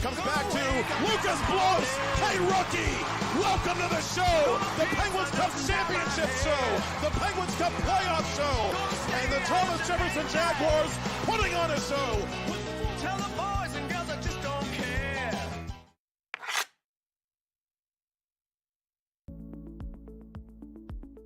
comes back to Lucas Blows. Hey, rookie, welcome to the show. The Penguins Cup Championship show. The Penguins Cup playoff show. And the Thomas Jefferson Jaguars putting on a show. Tell the boys and girls I just don't care.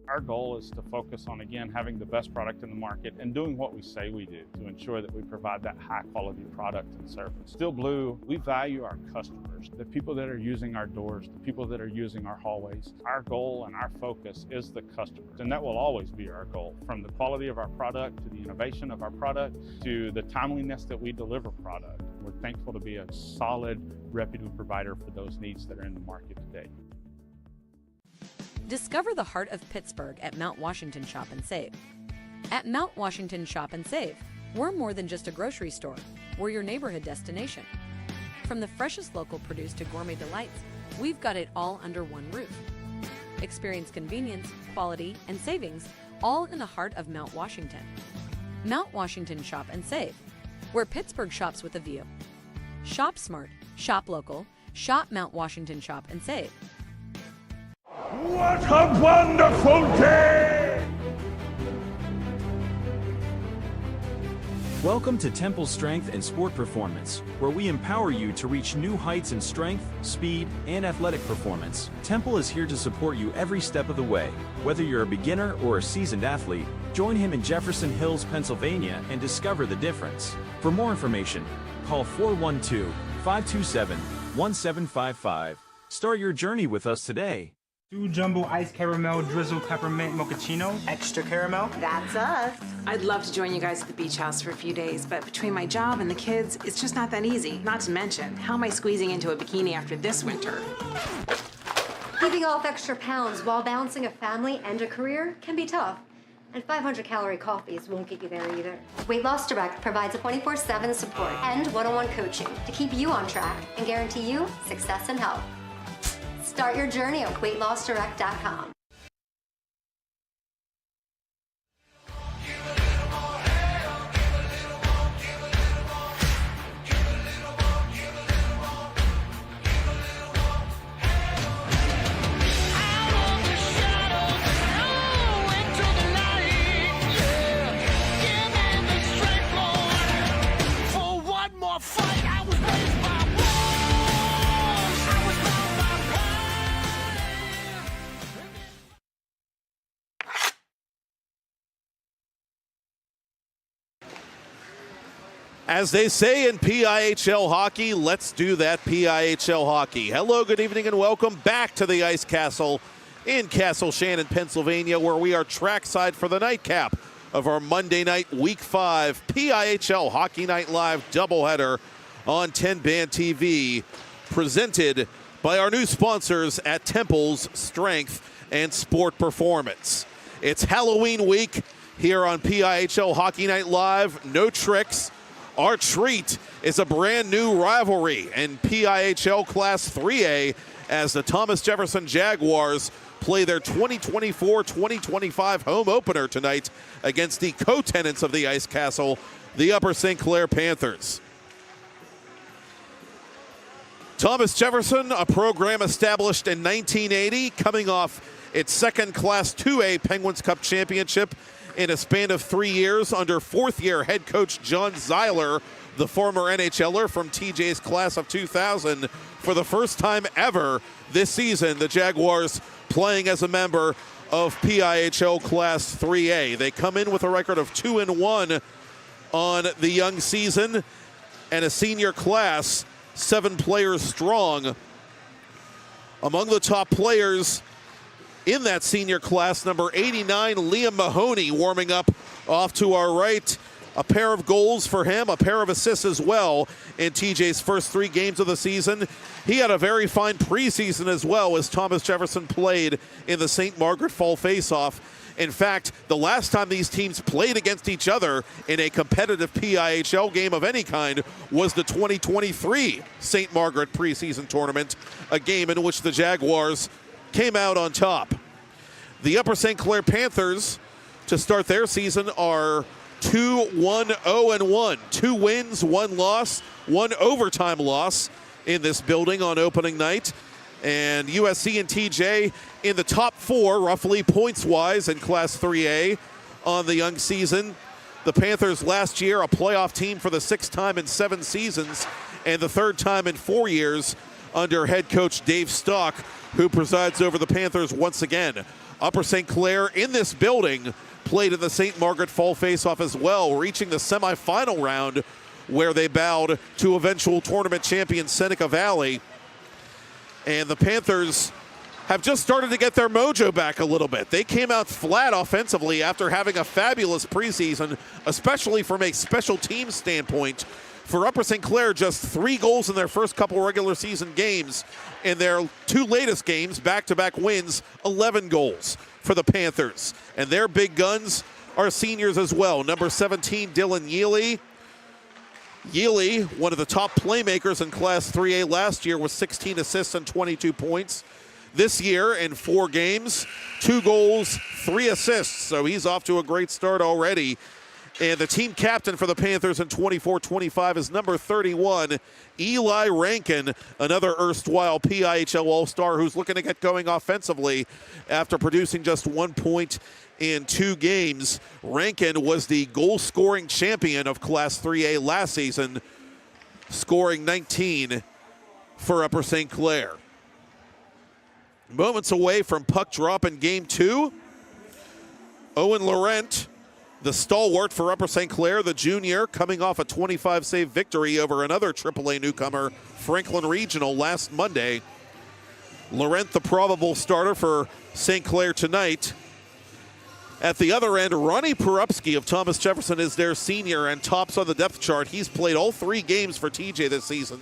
Our goal is to focus on, again, having the best product in the market and doing what we say we do to ensure that we provide that high quality product and service. Steel Blue, we value our customers, the people that are using our doors, the people that are using our hallways. Our goal and our focus is the customers, and that will always be our goal, from the quality of our product to the innovation of our product to the timeliness that we deliver product. We're thankful to be a solid, reputable provider for those needs that are in the market today. Discover the heart of Pittsburgh at Mount Washington Shop and Save. At Mount Washington Shop and Save, we're more than just a grocery store. We're your neighborhood destination. From the freshest local produce to gourmet delights, we've got it all under one roof. Experience convenience, quality, and savings, all in the heart of Mount Washington. Mount Washington Shop and Save, where Pittsburgh shops with a view. Shop smart, shop local, shop Mount Washington Shop and Save. What a wonderful day! Welcome to Temple Strength and Sport Performance, where we empower you to reach new heights in strength, speed, and athletic performance. Temple is here to support you every step of the way. Whether you're a beginner or a seasoned athlete, join him in Jefferson Hills, Pennsylvania, and discover the difference. For more information, call 412-527-1755. Start your journey with us today. 2 jumbo iced caramel drizzle peppermint mochaccino. Extra caramel. That's us. I'd love to join you guys at the beach house for a few days, but between my job and the kids, it's just not that easy. Not to mention, how am I squeezing into a bikini after this winter? Keeping off extra pounds while balancing a family and a career can be tough. And 500-calorie coffees won't get you there either. Weight Loss Direct provides a 24/7 support and one-on-one coaching to keep you on track and guarantee you success and health. Start your journey at weightlossdirect.com. As they say in PIHL hockey, let's do that PIHL hockey. Hello, good evening, and welcome back to the Ice Castle in Castle Shannon, Pennsylvania, where we are trackside for the nightcap of our Monday night Week 5 PIHL Hockey Night Live doubleheader on TenbandTV, presented by our new sponsors at Temple's Strength and Sport Performance. It's Halloween week here on PIHL Hockey Night Live. No tricks. Our treat is a brand new rivalry in PIHL Class 3A as the Thomas Jefferson Jaguars play their 2024-2025 home opener tonight against the co-tenants of the Ice Castle, the Upper St. Clair Panthers. Thomas Jefferson, a program established in 1980, coming off its second Class 2A Penguins Cup championship in a span of 3 years under fourth-year head coach John Zeiler, the former NHLer from TJ's class of 2000. For the first time ever this season, the Jaguars playing as a member of PIHL Class 3A. They come in with a record of 2-1 on the young season and a senior class, 7 players strong. Among the top players in that senior class, number 89, Liam Mahoney, warming up off to our right. A pair of goals for him, a pair of assists as well in TJ's first 3 games of the season. He had a very fine preseason as well as Thomas Jefferson played in the St. Margaret Fall Faceoff. In fact, the last time these teams played against each other in a competitive PIHL game of any kind was the 2023 St. Margaret preseason tournament, a game in which the Jaguars came out on top. The Upper St. Clair Panthers, to start their season, are 2-1-0-1. 2 wins, 1 loss, 1 overtime loss. in this building on opening night. And USC and TJ in the top 4, roughly points-wise in Class 3A on the young season. The Panthers last year, a playoff team for the 6th time in 7 seasons and the 3rd time in 4 years under head coach Dave Stock, who presides over the Panthers once again. Upper St. Clair in this building played in the St. Margaret Fall Face-Off as well, reaching the semifinal round where they bowed to eventual tournament champion Seneca Valley. And the Panthers have just started to get their mojo back a little bit. They came out flat offensively after having a fabulous preseason, especially from a special team standpoint. For Upper St. Clair, just 3 goals in their first couple regular season games. In their 2 latest games, back-to-back wins, 11 goals for the Panthers. And their big guns are seniors as well. Number 17, Dylan Yealy. Yealy, one of the top playmakers in Class 3A last year with 16 assists and 22 points. This year in 4 games, 2 goals, 3 assists. So he's off to a great start already. And the team captain for the Panthers in 24-25 is number 31, Eli Rankin, another erstwhile PIHL All-Star who's looking to get going offensively after producing just 1 point in 2 games. Rankin was the goal-scoring champion of Class 3A last season, scoring 19 for Upper St. Clair. Moments away from puck drop in Game 2. Owen Laurent, the stalwart for Upper St. Clair, the junior, coming off a 25-save victory over another AAA newcomer, Franklin Regional, last Monday. Laurent, the probable starter for St. Clair tonight. At the other end, Ronnie Porupski of Thomas Jefferson is their senior and tops on the depth chart. He's played all 3 games for TJ this season.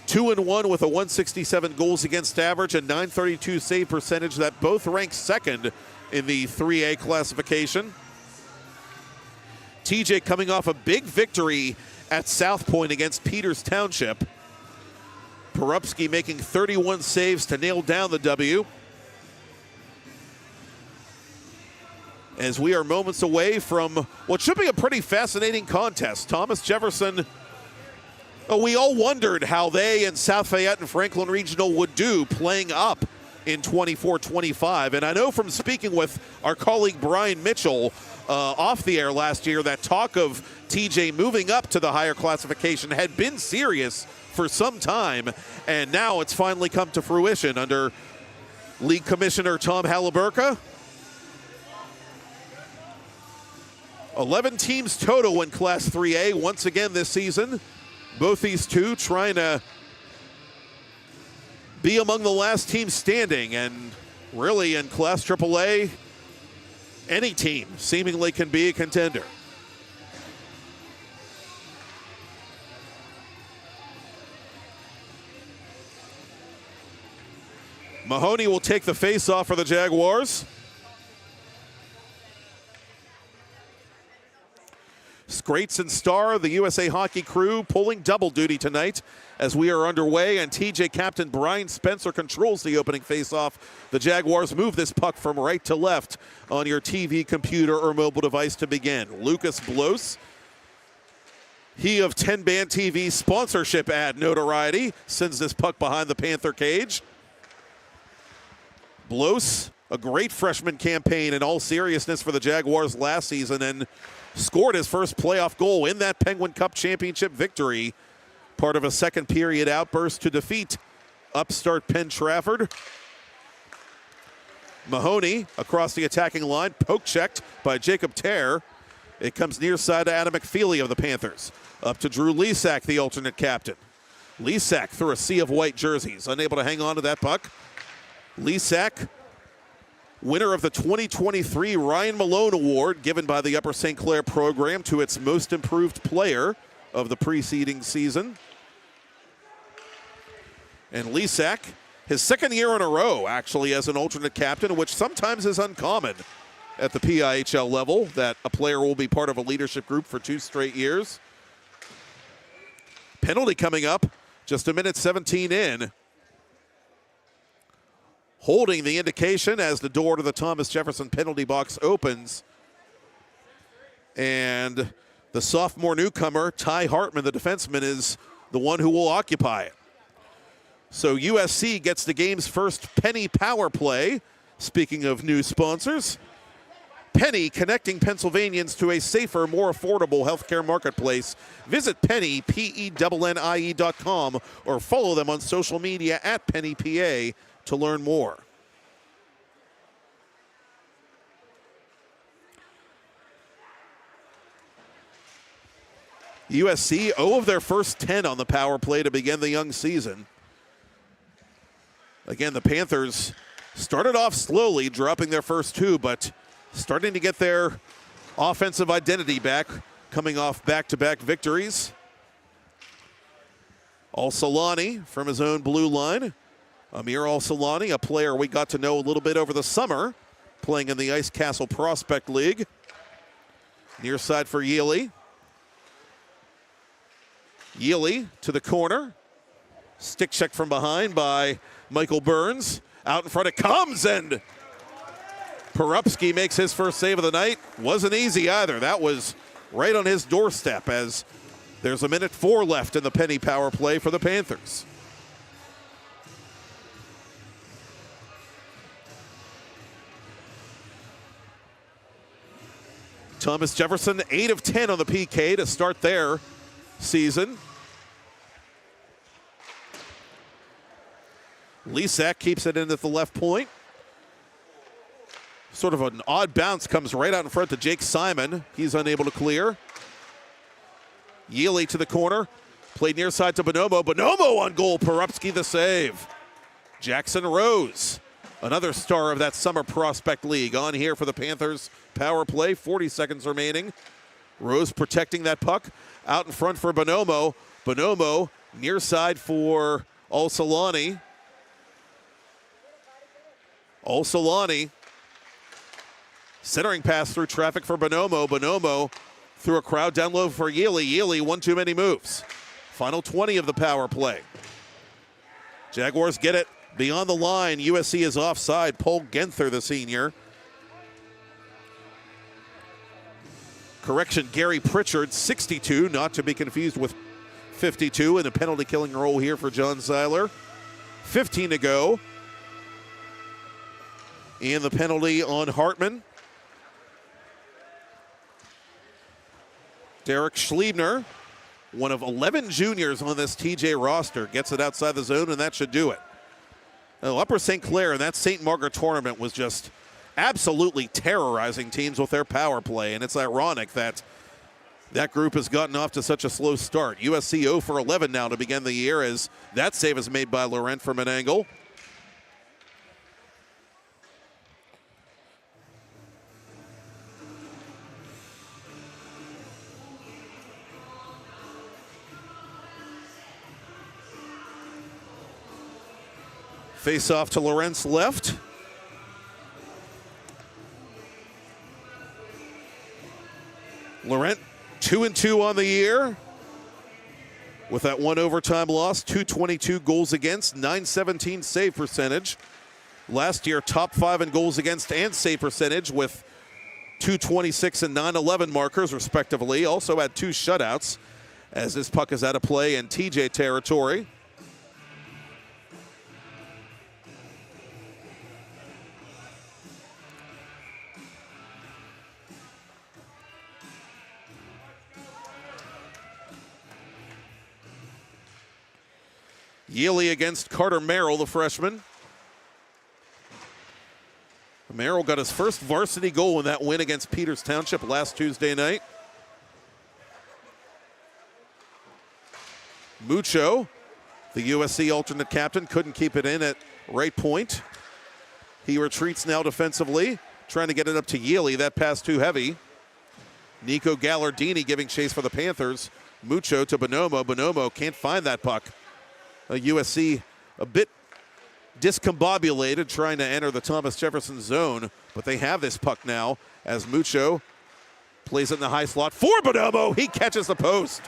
2-1 with a 167 goals against average and 932 save percentage. That both rank 2nd in the 3A classification. TJ coming off a big victory at South Point against Peters Township. Porupski making 31 saves to nail down the W. As we are moments away from what should be a pretty fascinating contest. Thomas Jefferson, we all wondered how they and South Fayette and Franklin Regional would do playing up in 24-25. And I know from speaking with our colleague Brian Mitchell off the air last year that talk of TJ moving up to the higher classification had been serious for some time. And now it's finally come to fruition under League Commissioner Tom Halliburka. 11 teams total in Class 3A once again this season. Both these two trying to be among the last teams standing, and really in Class AAA, any team seemingly can be a contender. Mahoney will take the face-off for the Jaguars. Scrates and Starr, the USA Hockey crew, pulling double duty tonight as we are underway, and TJ captain Brian Spencer controls the opening faceoff. The Jaguars move this puck from right to left on your TV, computer, or mobile device to begin. Lucas Blos, he of TenbandTV sponsorship ad notoriety, sends this puck behind the Panther cage. Blos, a great freshman campaign in all seriousness for the Jaguars last season, and scored his first playoff goal in that Penguin Cup championship victory, part of a second period outburst to defeat upstart Penn Trafford. Mahoney across the attacking line, poke checked by Jacob Terr. It comes near side to Adam McFeely of the Panthers. Up to Drew Lesak, the alternate captain. Lesak through a sea of white jerseys, unable to hang on to that puck. Lesak, winner of the 2023 Ryan Malone Award given by the Upper St. Clair program to its most improved player of the preceding season. And Lesak, his 2nd year in a row actually as an alternate captain, which sometimes is uncommon at the PIHL level, that a player will be part of a leadership group for 2 straight years. Penalty coming up just a minute 17 in. Holding the indication as the door to the Thomas Jefferson penalty box opens. And the sophomore newcomer, Ty Hartman, the defenseman, is the one who will occupy it. So USC gets the game's first Penny Power Play. Speaking of new sponsors, Penny, connecting Pennsylvanians to a safer, more affordable healthcare marketplace. Visit Penny, PENNIE.com, or follow them on social media at PennyPA to learn more. USC 0 of their first 10 on the power play to begin the young season. Again, the Panthers started off slowly, dropping their first 2, but starting to get their offensive identity back, coming off back-to-back victories. Al-Salani from his own blue line. Amir Al-Salani, a player we got to know a little bit over the summer, playing in the Ice Castle Prospect League. Near side for Yealy. Yealy to the corner. Stick check from behind by Michael Burns. Out in front it comes, and Porupski makes his first save of the night. Wasn't easy either. That was right on his doorstep, as there's a minute 4 left in the Penny Power Play for the Panthers. Thomas Jefferson, 8 of 10 on the PK to start their season. Lisak keeps it in at the left point. Sort of an odd bounce comes right out in front to Jake Simon. He's unable to clear. Yealy to the corner. Played near side to Bonomo. Bonomo on goal. Porupski the save. Jackson Rose, another star of that summer prospect league, on here for the Panthers power play. 40 seconds remaining. Rose protecting that puck. Out in front for Bonomo. Bonomo near side for Al-Salani. Al-Salani centering pass through traffic for Bonomo. Bonomo through a crowd down low for Yealy. Yealy, one too many moves. Final 20 of the power play. Jaguars get it beyond the line. USC is offside. Paul Genther, the senior. Correction, Gary Pritchard, 62, not to be confused with 52 in a penalty killing role here for John Seiler. 15 to go. And the penalty on Hartman. Derek Schliebner, one of 11 juniors on this TJ roster, gets it outside the zone, and that should do it. Now, Upper St. Clair in that St. Margaret tournament was just absolutely terrorizing teams with their power play, and it's ironic that that group has gotten off to such a slow start. USC 0 for 11 now to begin the year, as that save is made by Laurent from an angle. Face off to Laurent's left. Laurent 2-2 on the year with that one overtime loss. 222 goals against, 917 save percentage. Last year, top 5 in goals against and save percentage with 226 and 911 markers respectively. Also had 2 shutouts, as this puck is out of play in TJ territory. Yealy against Carter Merrill, the freshman. Merrill got his first varsity goal in that win against Peters Township last Tuesday night. Mucho, the USC alternate captain, couldn't keep it in at right point. He retreats now defensively, trying to get it up to Yealy. That pass too heavy. Nico Gallardini giving chase for the Panthers. Mucho to Bonomo. Bonomo can't find that puck. USC a bit discombobulated trying to enter the Thomas Jefferson zone, but they have this puck now as Mucho plays it in the high slot for Bonomo. He catches the post.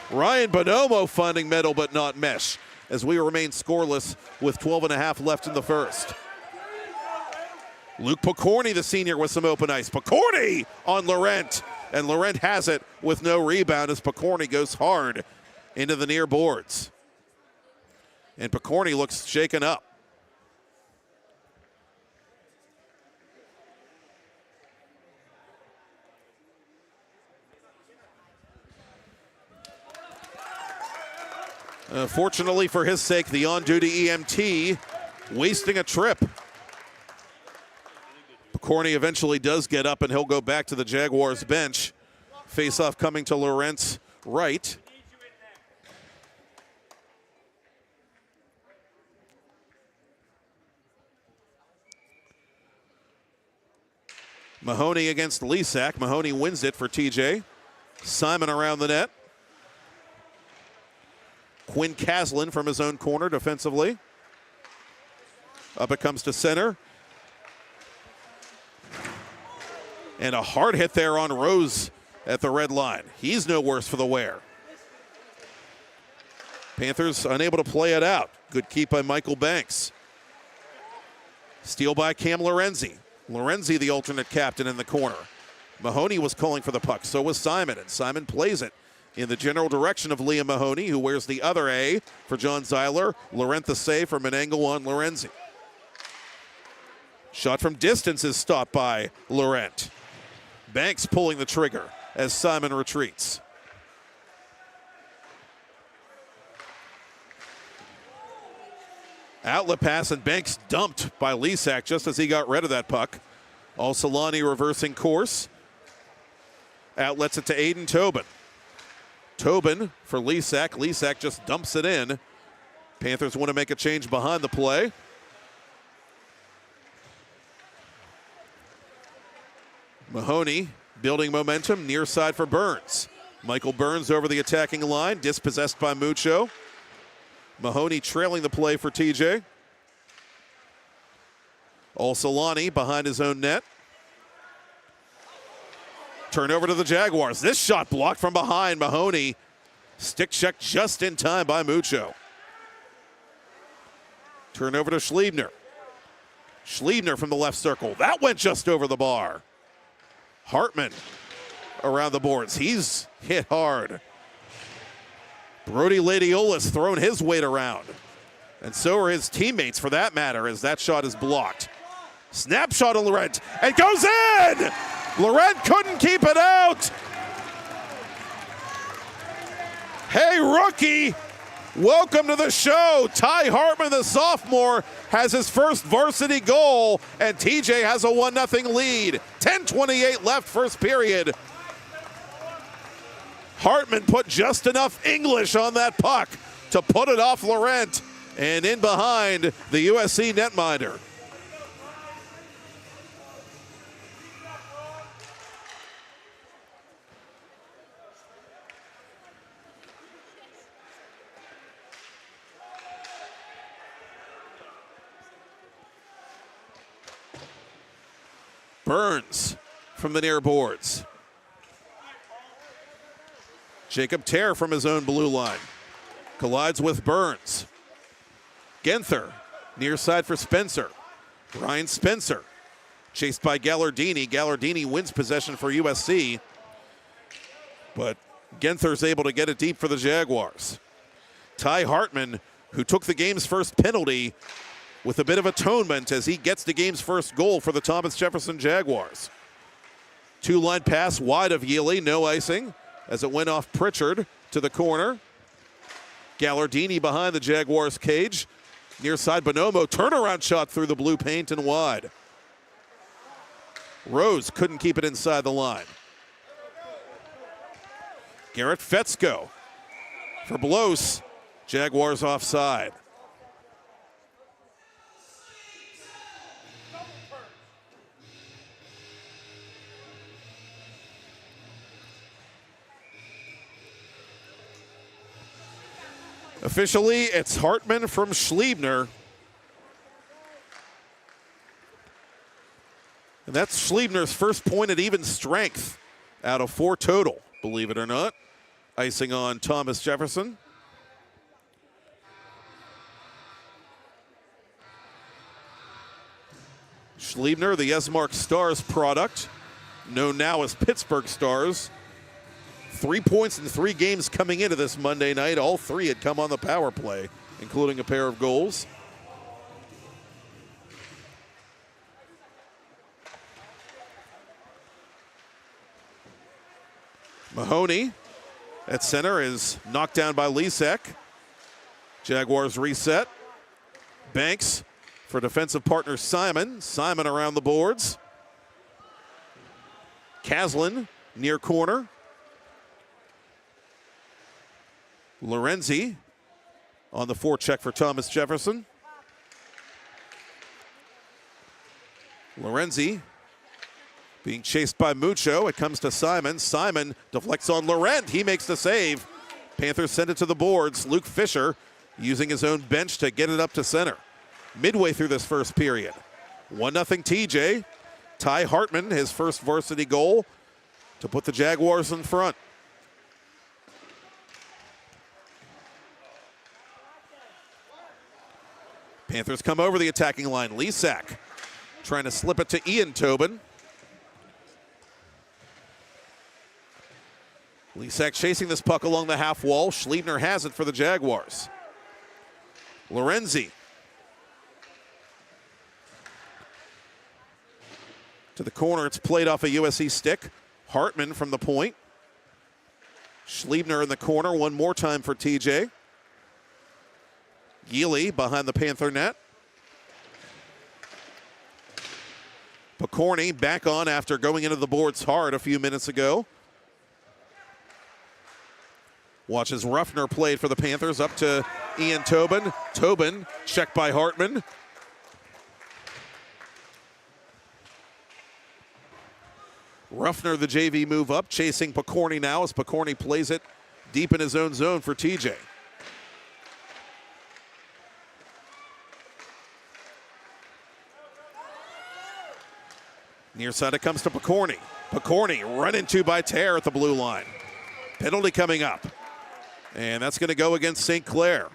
Ryan Bonomo finding metal but not mesh, as we remain scoreless with 12.5 left in the first. Luke Pokorny, the senior, with some open ice. Pokorny on Laurent, and Laurent has it with no rebound as Pokorny goes hard into the near boards. And Picorni looks shaken up. Fortunately for his sake, the on-duty EMT wasting a trip. Picorni eventually does get up, and he'll go back to the Jaguars bench. Face-off coming to Laurent's right. Mahoney against Lesak. Mahoney wins it for TJ. Simon around the net. Quinn Caslin from his own corner defensively. Up it comes to center. And a hard hit there on Rose at the red line. He's no worse for the wear. Panthers unable to play it out. Good keep by Michael Banks. Steal by Cam Lorenzi. Lorenzi, the alternate captain in the corner. Mahoney was calling for the puck. So was Simon, and Simon plays it in the general direction of Liam Mahoney, who wears the other A for John Zeiler. Laurent the save from an angle on Lorenzi. Shot from distance is stopped by Laurent. Banks pulling the trigger as Simon retreats. Outlet pass, and Banks dumped by Lesak just as he got rid of that puck. Al-Salani reversing course. Outlets it to Aiden Tobin. Tobin for Lesak. Lesak just dumps it in. Panthers want to make a change behind the play. Mahoney building momentum, near side for Burns. Michael Burns over the attacking line, dispossessed by Mucho. Mahoney trailing the play for TJ. Al-Salani behind his own net. Turnover to the Jaguars. This shot blocked from behind. Mahoney stick check just in time by Mucho. Turnover to Schliebner. Schliebner from the left circle. That went just over the bar. Hartman around the boards. He's hit hard. Brody Ladiolas thrown his weight around. And so are his teammates, for that matter, as that shot is blocked. Snapshot of Laurent, and goes in! Laurent couldn't keep it out! Hey, rookie! Welcome to the show. Ty Hartman, the sophomore, has his first varsity goal, and TJ has a 1-0 lead. 10:28 left, first period. Hartman put just enough English on that puck to put it off Laurent, and in behind the USC netminder. Burns from the near boards. Jacob Tear from his own blue line. Collides with Burns. Genther, near side for Spencer. Ryan Spencer, chased by Gallardini. Gallardini wins possession for USC, but Genther's able to get it deep for the Jaguars. Ty Hartman, who took the game's first penalty, with a bit of atonement as he gets the game's first goal for the Thomas Jefferson Jaguars. Two-line pass wide of Yealy, no icing, as it went off Pritchard to the corner. Gallardini behind the Jaguars' cage. Near side Bonomo, turnaround shot through the blue paint and wide. Rose couldn't keep it inside the line. Garrett Fetzko for Blos. Jaguars offside. Officially, it's Hartman from Schliebner. And that's Schliebner's first point at even strength out of 4 total, believe it or not. Icing on Thomas Jefferson. Schliebner, the Esmark Stars product, known now as Pittsburgh Stars. 3 points in 3 games coming into this Monday night. All 3 had come on the power play including a pair of goals. Mahoney at center is knocked down by Lisek. Jaguars reset. Banks for defensive partner Simon. Simon around the boards. Caslin near corner. Lorenzi on the forecheck for Thomas Jefferson. Lorenzi being chased by Mucho. It comes to Simon. Simon deflects on Laurent. He makes the save. Panthers send it to the boards. Luke Fisher using his own bench to get it up to center. Midway through this first period. 1-0 TJ. Ty Hartman, his first varsity goal to put the Jaguars in front. Panthers come over the attacking line. Lisak trying to slip it to Ian Tobin. Lisak chasing this puck along the half wall. Schliebner has it for the Jaguars. Lorenzi to the corner. It's played off a USC stick. Hartman from the point. Schliebner in the corner one more time for TJ. Geely behind the Panther net. Picorni back on after going into the boards hard a few minutes ago. Watches Ruffner played for the Panthers up to Ian Tobin. Tobin checked by Hartman. Ruffner, the JV move up, chasing Picorni now as Picorni plays it deep in his own zone for TJ. Near side it comes to Picorni. Picorni run into by Tear at the blue line. Penalty coming up. And that's going to go against St. Clair.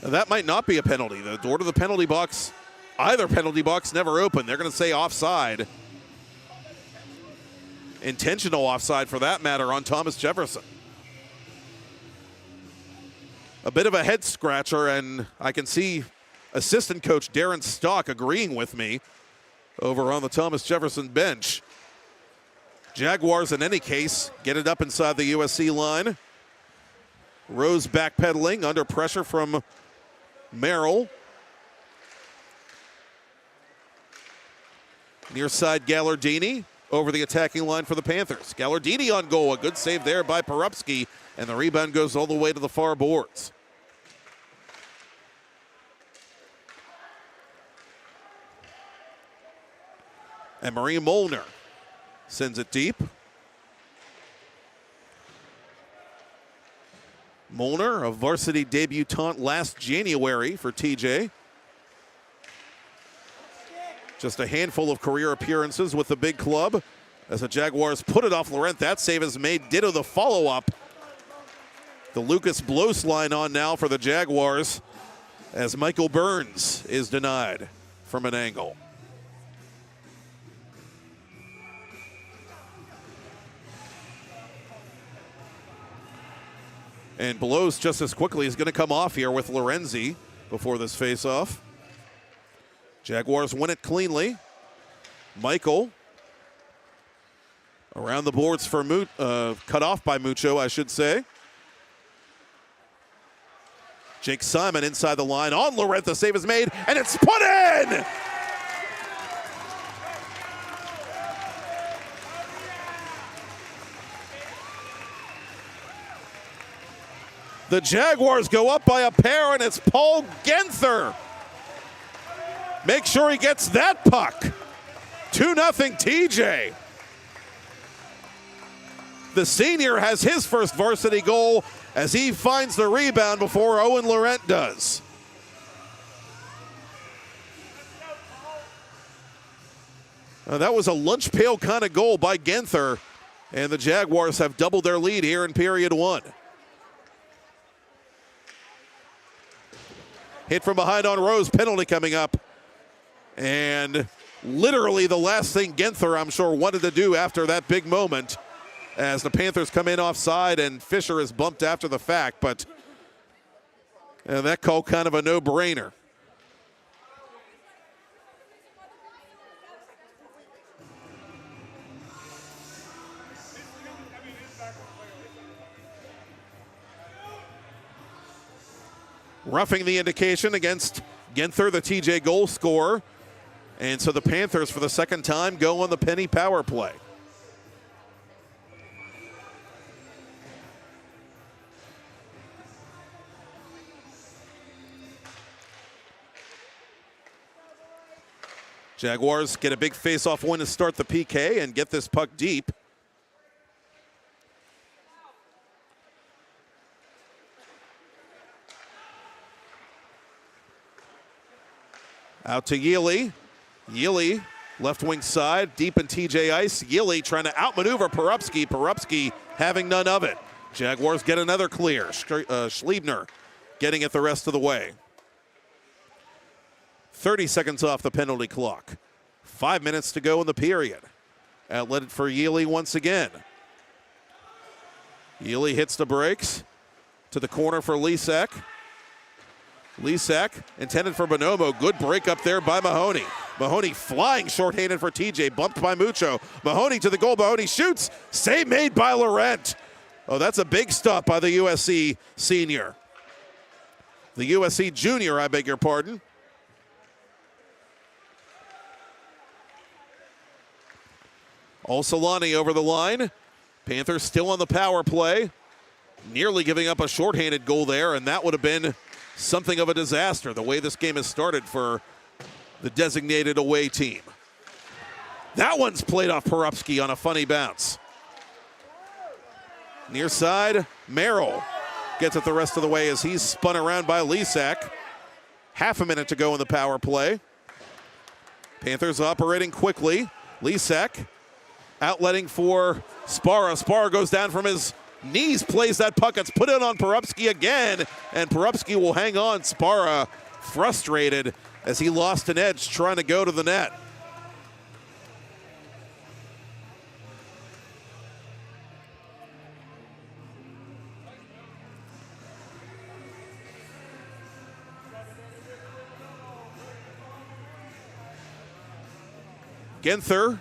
Now that might not be a penalty. The door to the penalty box, either penalty box, never opened. They're going to say offside. Intentional offside for that matter on Thomas Jefferson. A bit of a head scratcher, and I can see assistant coach Darren Stock agreeing with me over on the Thomas Jefferson bench. Jaguars, in any case, get it up inside the USC line. Rose backpedaling under pressure from Merrill. Near side Gallardini over the attacking line for the Panthers. Gallardini on goal. A good save there by Porupski, and the rebound goes all the way to the far boards. And Marie Molnar sends it deep. Molnar, a varsity debutant last January for TJ. Just a handful of career appearances with the big club as the Jaguars put it off Laurent. That save is made. Ditto the follow-up. The Lucas Blos line on now for the Jaguars as Michael Burns is denied from an angle. And Blos just as quickly is going to come off here with Lorenzi before this face-off. Jaguars win it cleanly. Michael around the boards for cut off by Mucho, I should say. Jake Simon inside the line on Laurent. The save is made, and it's put in! The Jaguars go up by a pair, and it's Paul Genther. Make sure he gets that puck. 2-0 TJ. The senior has his first varsity goal as he finds the rebound before Owen Laurent does. That was a lunch pail kind of goal by Genther, and the Jaguars have doubled their lead here in period one. Hit from behind on Rose, penalty coming up. And literally the last thing Ginther, I'm sure, wanted to do after that big moment, as the Panthers come in offside and Fisher is bumped after the fact, but that call kind of a no-brainer. Roughing the indication against Ginther, the TJ goal scorer. And so the Panthers, for the second time, go on the penny power play. Jaguars get a big face-off win to start the PK and get this puck deep. Out to Yealy. Yealy, left wing side, deep in TJ ice. Yealy trying to outmaneuver Porupski. Porupski having none of it. Jaguars get another clear. Schliebner getting it the rest of the way. 30 seconds off the penalty clock. 5 minutes to go in the period. Outlet for Yealy once again. Yealy hits the brakes to the corner for Lisak. Lisak intended for Bonomo. Good break up there by Mahoney. Mahoney flying shorthanded for TJ. Bumped by Mucho. Mahoney to the goal. Mahoney shoots. Save made by Laurent. Oh, that's a big stop by the USC senior. The USC junior, I beg your pardon. Olsolani over the line. Panthers still on the power play. Nearly giving up a shorthanded goal there, and that would have been something of a disaster, the way this game has started for the designated away team. That one's played off Porupski on a funny bounce. Near side, Merrill gets it the rest of the way as he's spun around by Lisak. Half a minute to go in the power play. Panthers operating quickly. Lisak outletting for Spara. Spara goes down from his knees, plays that puck. It's put in on Porupski again, and Porupski will hang on. Spara frustrated as he lost an edge trying to go to the net. Ginther,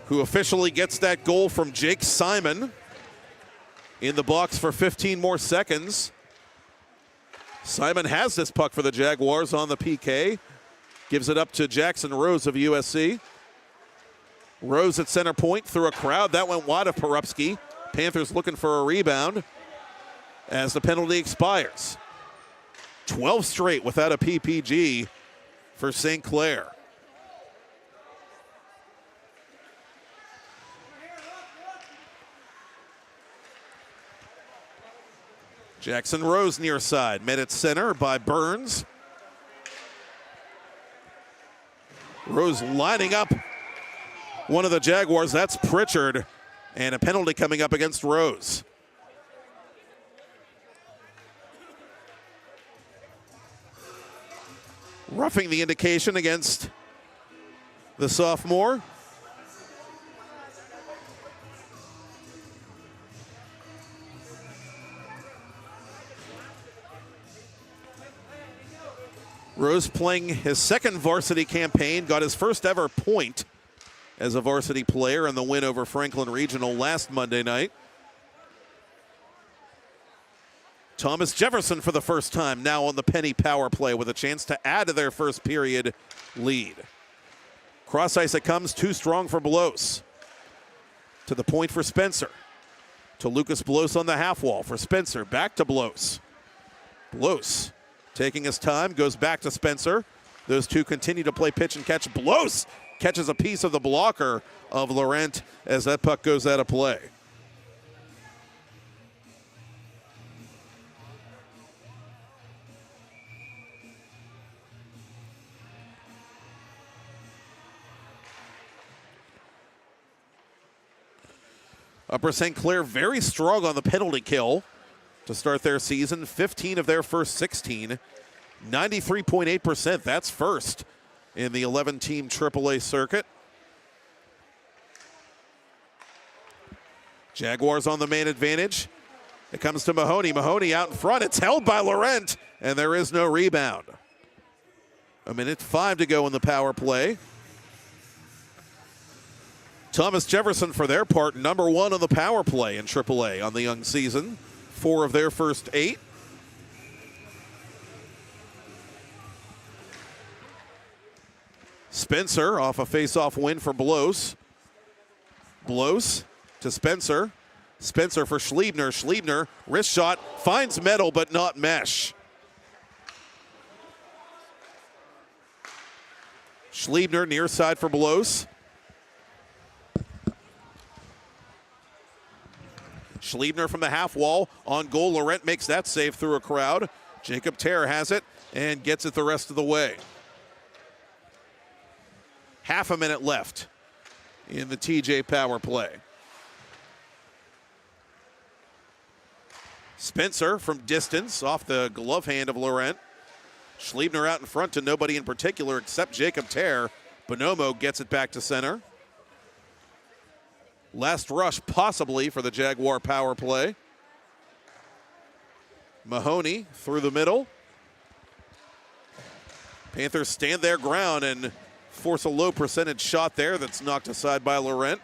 who officially gets that goal from Jake Simon, in the box for 15 more seconds. Simon has this puck for the Jaguars on the PK. Gives it up to Jackson Rose of USC. Rose at center point through a crowd. That went wide of Porupski. Panthers looking for a rebound as the penalty expires. 12 straight without a PPG for St. Clair. Jackson Rose near side, met at center by Burns. Rose lining up one of the Jaguars, that's Pritchard, and a penalty coming up against Rose. Roughing the indication against the sophomore. Rose playing his second varsity campaign, got his first ever point as a varsity player in the win over Franklin Regional last Monday night. Thomas Jefferson for the first time now on the penny power play with a chance to add to their first period lead. Cross ice it comes, too strong for Belos. To the point for Spencer. To Lucas Belos on the half wall for Spencer, back to Belos. Belos taking his time, goes back to Spencer. Those two continue to play pitch and catch. Belos catches a piece of the blocker of Laurent as that puck goes out of play. Upper St. Clair very strong on the penalty kill to start their season. 15 of their first 16 93.8%. That's first in the 11-team AAA circuit. Jaguars on the man advantage. It comes to Mahoney. Mahoney out in front. It's held by Laurent, and there is no rebound. 1:05 to go in the power play. Thomas Jefferson, for their part, #1 on the power play in AAA on the young season. 4 of their first 8. Spencer off a face-off win for Blows. Blows to Spencer. Spencer for Schliebner. Schliebner, wrist shot, finds metal but not mesh. Schliebner near side for Blows. Schliebner from the half wall on goal. Laurent makes that save through a crowd. Jacob Terr has it and gets it the rest of the way. Half a minute left in the TJ power play. Spencer from distance off the glove hand of Laurent. Schliebner out in front to nobody in particular except Jacob Terr. Bonomo gets it back to center. Last rush possibly for the Jaguar power play. Mahoney through the middle. Panthers stand their ground and force a low percentage shot there that's knocked aside by Laurent.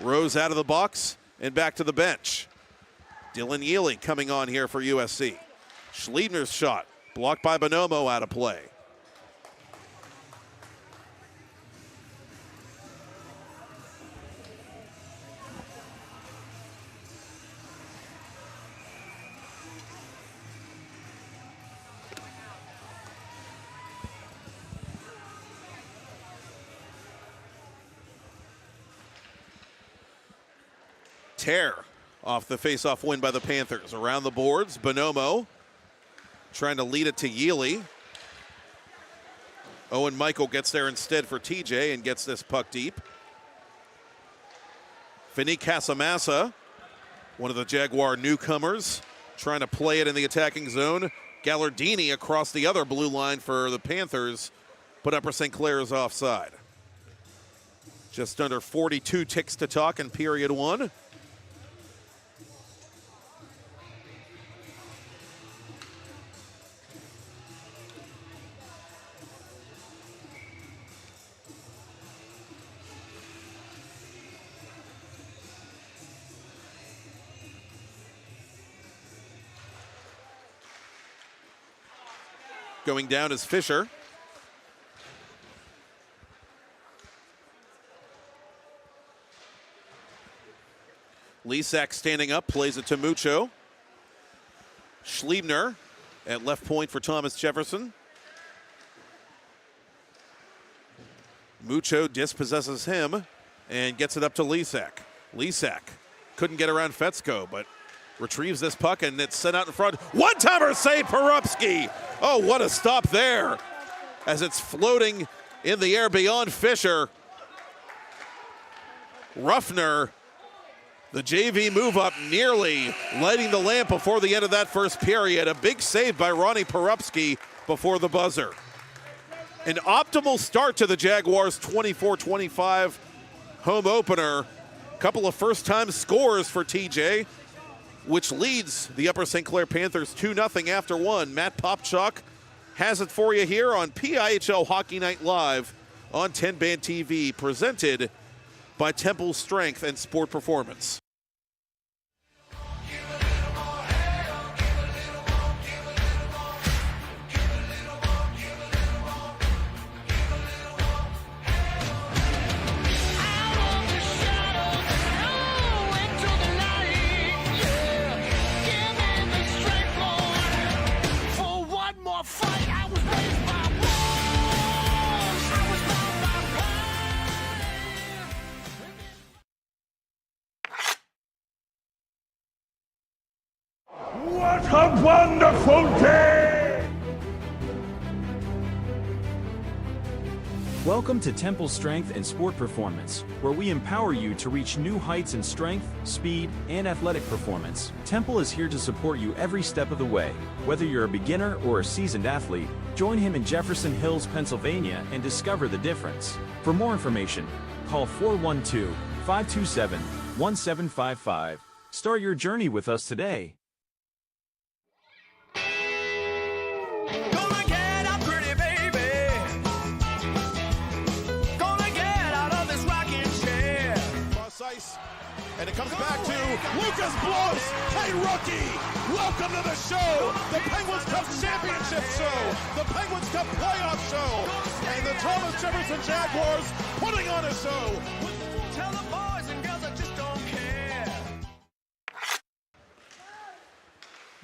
Rose out of the box and back to the bench. Dylan Yealy coming on here for USC. Schliebner's shot blocked by Bonomo, out of play. Terr off the face-off win by the Panthers. Around the boards, Bonomo trying to lead it to Yealy. Owen Michael gets there instead for TJ and gets this puck deep. Vinny Casamassa, one of the Jaguar newcomers, trying to play it in the attacking zone. Gallardini across the other blue line for the Panthers, but Upper St. Clair is offside. Just under 42 ticks to talk in period 1. Going down is Fisher. Lisak standing up, plays it to Mucho. Schliebner at left point for Thomas Jefferson. Mucho dispossesses him and gets it up to Lisak. Lisak couldn't get around Fetzko, but retrieves this puck and it's sent out in front. One-timer save, Porupski. Oh, what a stop there as it's floating in the air beyond Fisher. Ruffner, the JV move up, nearly lighting the lamp before the end of that first period. A big save by Ronnie Porupski before the buzzer. An optimal start to the Jaguars' 24-25 home opener. Couple of first-time scores for TJ, which leads the Upper St. Clair Panthers 2-0 after 1. Matt Popchock has it for you here on PIHL Hockey Night Live on TenbandTV, presented by Temple Strength and Sport Performance. What a wonderful day! Welcome to Temple Strength and Sport Performance, where we empower you to reach new heights in strength, speed, and athletic performance. Temple is here to support you every step of the way. Whether you're a beginner or a seasoned athlete, join him in Jefferson Hills, Pennsylvania, and discover the difference. For more information, call 412-527-1755. Start your journey with us today. And it comes back to Lucas Blows. Hey, rookie, welcome to the show, the Penguins Cup Championship show, the Penguins Cup playoff show, and the Thomas Jefferson Jaguars putting on a show. Tell the boys and girls I just don't care.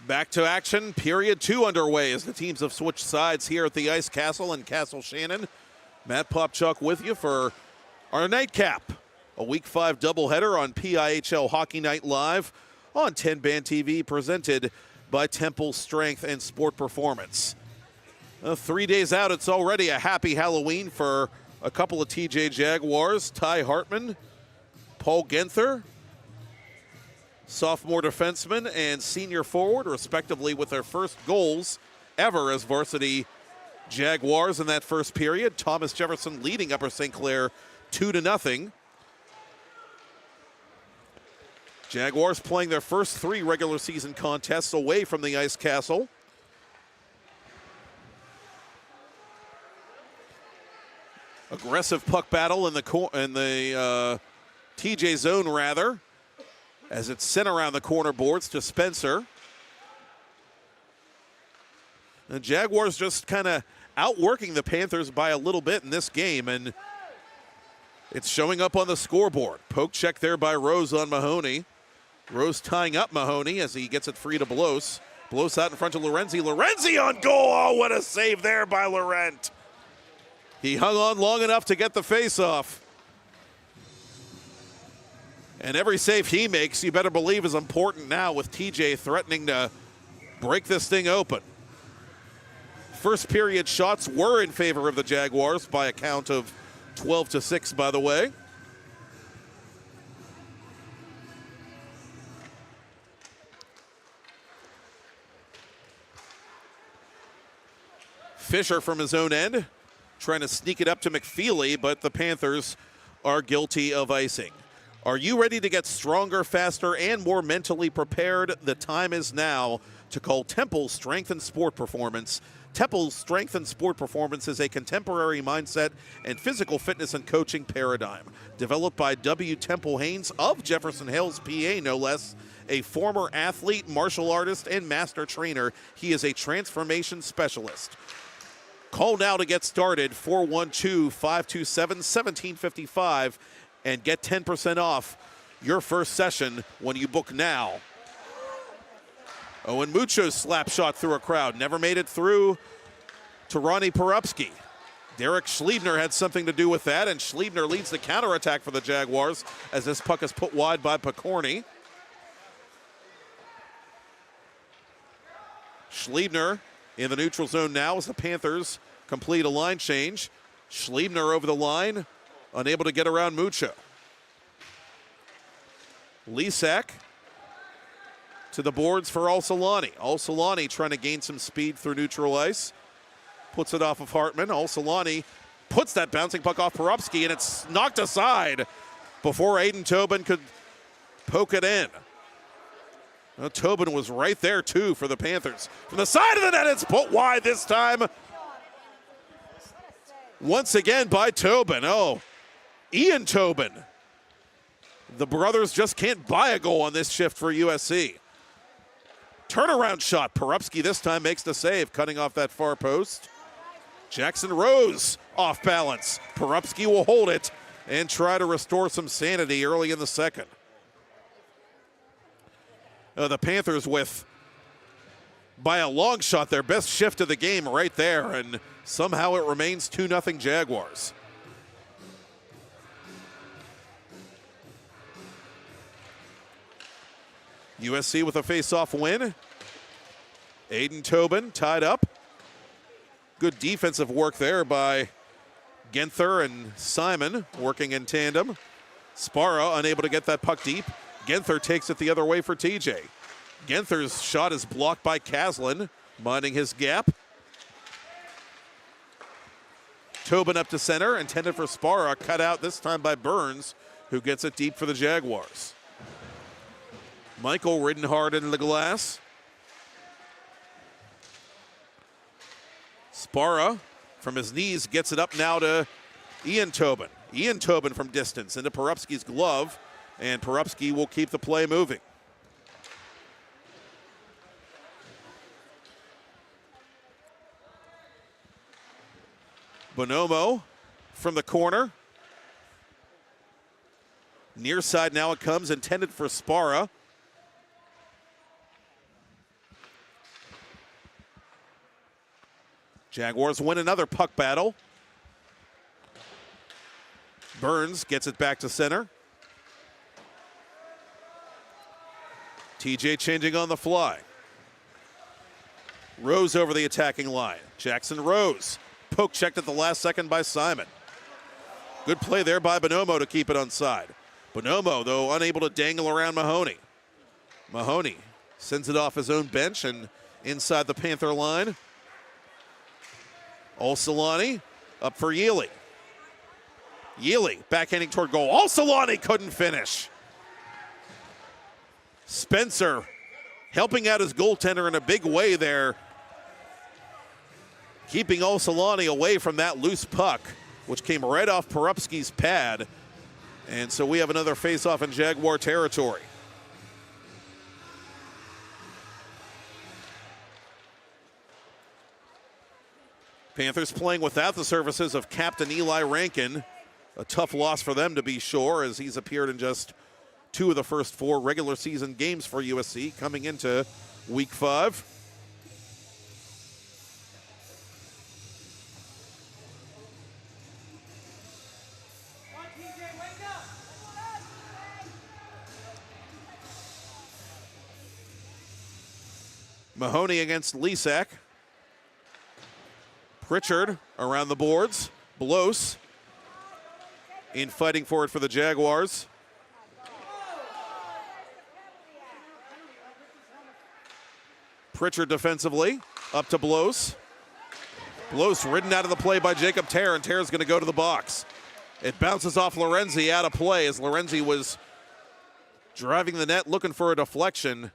Back to action, period 2 underway as the teams have switched sides here at the Ice Castle in Castle Shannon. Matt Popchock with you for our nightcap. A Week 5 doubleheader on PIHL Hockey Night Live on TenbandTV, presented by Temple Strength and Sport Performance. 3 days out, it's already a happy Halloween for a couple of TJ Jaguars. Ty Hartman, Paul Genther, sophomore defenseman and senior forward, respectively, with their first goals ever as varsity Jaguars in that first period. Thomas Jefferson leading Upper St. Clair 2-0. Jaguars playing their first 3 regular season contests away from the Ice Castle. Aggressive puck battle in the TJ zone, rather, as it's sent around the corner boards to Spencer. The Jaguars just kind of outworking the Panthers by a little bit in this game, and it's showing up on the scoreboard. Poke check there by Rose on Mahoney. Rose tying up Mahoney as he gets it free to Blows. Blows out in front of Lorenzi. Lorenzi on goal. Oh, what a save there by Laurent. He hung on long enough to get the face-off. And every save he makes, you better believe, is important now with TJ threatening to break this thing open. First period shots were in favor of the Jaguars by a count of 12-6, by the way. Fisher from his own end, trying to sneak it up to McFeely, but the Panthers are guilty of icing. Are you ready to get stronger, faster, and more mentally prepared? The time is now to call Temple Strength and Sport Performance. Temple Strength and Sport Performance is a contemporary mindset and physical fitness and coaching paradigm. Developed by W. Temple Haynes of Jefferson Hills, PA, no less. A former athlete, martial artist, and master trainer, he is a transformation specialist. Call now to get started, 412-527-1755, and get 10% off your first session when you book now. Owen Mucho's slap shot through a crowd. Never made it through to Ronnie Porupski. Derek Schliebner had something to do with that, and Schliebner leads the counterattack for the Jaguars as this puck is put wide by Picorni. Schliebner in the neutral zone now as the Panthers complete a line change. Schliebner over the line, unable to get around Mucho. Lisak to the boards for Al-Solani. Al-Solani trying to gain some speed through neutral ice. Puts it off of Hartman. Al-Solani puts that bouncing puck off Porupski, and it's knocked aside before Aiden Tobin could poke it in. Well, Tobin was right there, too, for the Panthers. From the side of the net, it's put wide this time. Once again by Tobin. Oh, Ian Tobin. The brothers just can't buy a goal on this shift for USC. Turnaround shot. Porupski this time makes the save, cutting off that far post. Jackson Rose off balance. Porupski will hold it and try to restore some sanity early in the second. The Panthers with, by a long shot, their best shift of the game right there, and somehow it remains 2-0 Jaguars. USC with a face-off win. Aiden Tobin tied up. Good defensive work there by Genther and Simon working in tandem. Sparra unable to get that puck deep. Genther takes it the other way for TJ. Genther's shot is blocked by Caslin, minding his gap. Tobin up to center, intended for Sparra, cut out this time by Burns, who gets it deep for the Jaguars. Michael ridden hard into the glass. Sparra from his knees gets it up now to Ian Tobin. Ian Tobin from distance into Porupski's glove, and Porupski will keep the play moving. Bonomo from the corner. Near side now it comes, intended for Sparra. Jaguars win another puck battle. Burns gets it back to center. TJ changing on the fly. Rose over the attacking line. Jackson Rose. Poke checked at the last second by Simon. Good play there by Bonomo to keep it onside. Bonomo, though, unable to dangle around Mahoney. Mahoney sends it off his own bench and inside the Panther line. Olsolani up for Yealy. Yealy backhanding toward goal. Olsolani couldn't finish. Spencer helping out his goaltender in a big way there, keeping Olsolani away from that loose puck, which came right off Porupski's pad. And so we have another face-off in Jaguar territory. Panthers playing without the services of Captain Eli Rankin. A tough loss for them, to be sure, as he's appeared in just 2 of the first 4 regular season games for USC coming into week 5. Mahoney against Lisak. Pritchard around the boards. Blos in fighting for it for the Jaguars. Pritchard defensively, up to Blos. Blos ridden out of the play by Jacob Terr, and Terr's going to go to the box. It bounces off Lorenzi out of play as Lorenzi was driving the net looking for a deflection.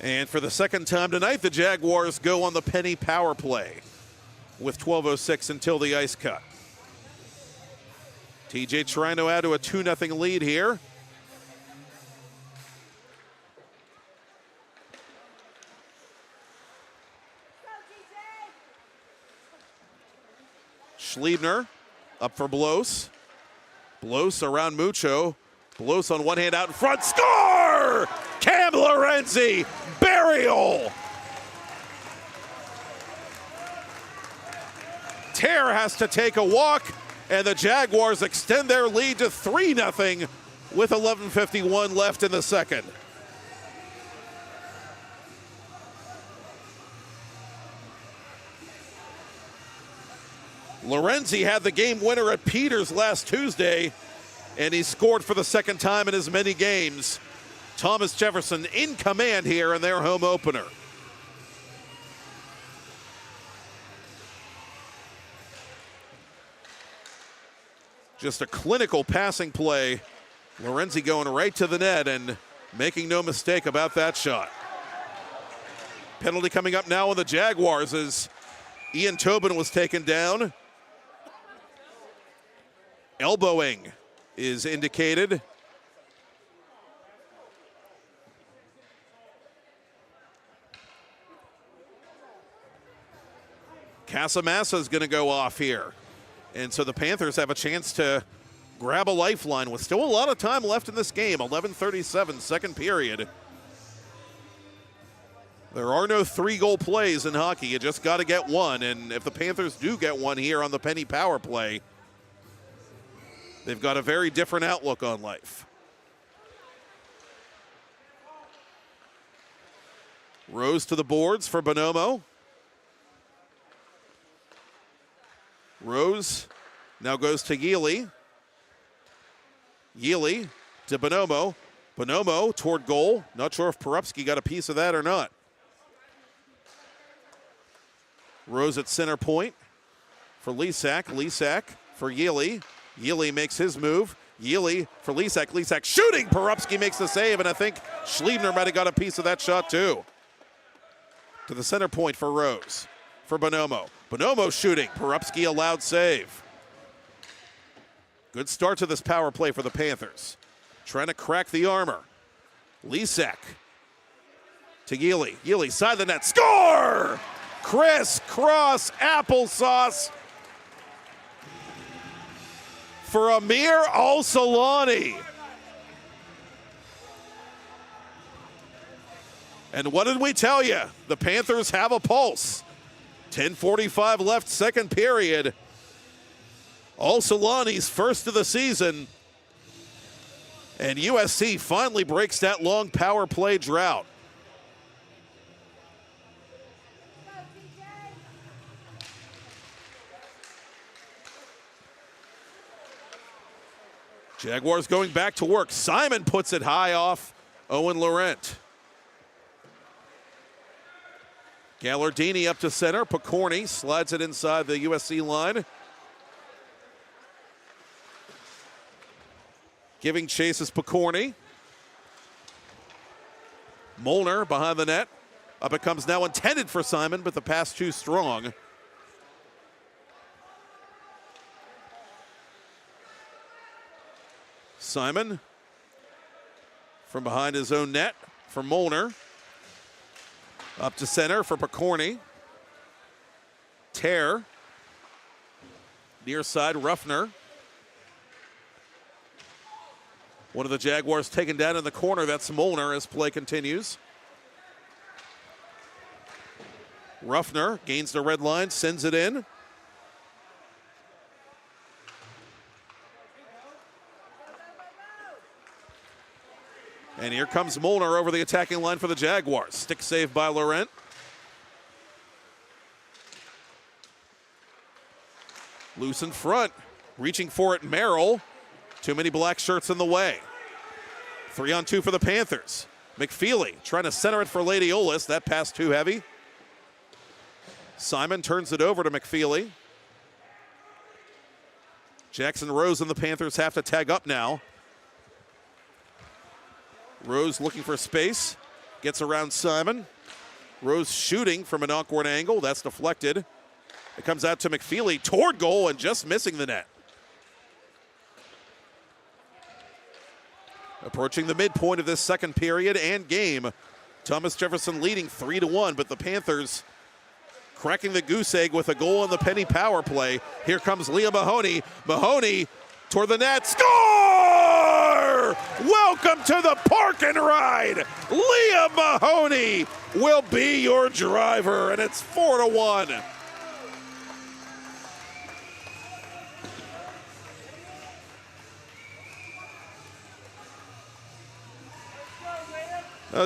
And for the second time tonight, the Jaguars go on the penny power play with 12:06 until the ice cut. TJ trying to add to a 2-0 lead here. Schliebner up for Blos. Blos around Mucho. Blos on one hand out in front. Score! Cam Lorenzi, burial. Terr has to take a walk, and the Jaguars extend their lead to 3-0 with 11:51 left in the second. Lorenzi had the game winner at Peters last Tuesday, and he scored for the second time in as many games. Thomas Jefferson in command here in their home opener. Just a clinical passing play. Lorenzi going right to the net and making no mistake about that shot. Penalty coming up now on the Jaguars as Ian Tobin was taken down. Elbowing is indicated. Casamassa is going to go off here. And so the Panthers have a chance to grab a lifeline with still a lot of time left in this game. 11:37, second period. There are no 3-goal plays in hockey. You just got to get one. And if the Panthers do get one here on the penny power play, they've got a very different outlook on life. Rose to the boards for Bonomo. Rose now goes to Yealy. Yealy to Bonomo. Bonomo toward goal. Not sure if Porupski got a piece of that or not. Rose at center point for Lisak. Lisak for Yealy. Yealy makes his move. Yealy for Lisak. Lisak shooting. Porupski makes the save, and I think Schliebner might have got a piece of that shot too. To the center point for Rose. For Bonomo. Bonomo shooting. Porupski allowed save. Good start to this power play for the Panthers. Trying to crack the armor. Lisak to Yealy. Yealy side of the net. Score! Criss-cross applesauce for Amir Al-Solani. And what did we tell you? The Panthers have a pulse. 10:45 left, second period. Al-Solani's first of the season. And USC finally breaks that long power play drought. Jaguars going back to work. Simon puts it high off Owen Laurent. Gallardini up to center. Picorni slides it inside the USC line. Giving chase is Picorni. Molnar behind the net. Up it comes now, intended for Simon, but the pass too strong. Simon from behind his own net for Molnar. Up to center for Picorni. Tear. Near side, Ruffner. One of the Jaguars taken down in the corner. That's Molnar as play continues. Ruffner gains the red line, sends it in. And here comes Molnar over the attacking line for the Jaguars. Stick save by Laurent. Loose in front. Reaching for it, Merrill. Too many black shirts in the way. 3-on-2 for the Panthers. McFeely trying to center it for Ladiolis. That pass too heavy. Simon turns it over to McFeely. Jackson Rose and the Panthers have to tag up now. Rose looking for space. Gets around Simon. Rose shooting from an awkward angle. That's deflected. It comes out to McFeely toward goal and just missing the net. Approaching the midpoint of this second period and game. Thomas Jefferson leading 3-1, but the Panthers cracking the goose egg with a goal on the penny power play. Here comes Liam Mahoney. Mahoney toward the net. Score! Welcome to the park and ride. Liam Mahoney will be your driver, and it's 4-1.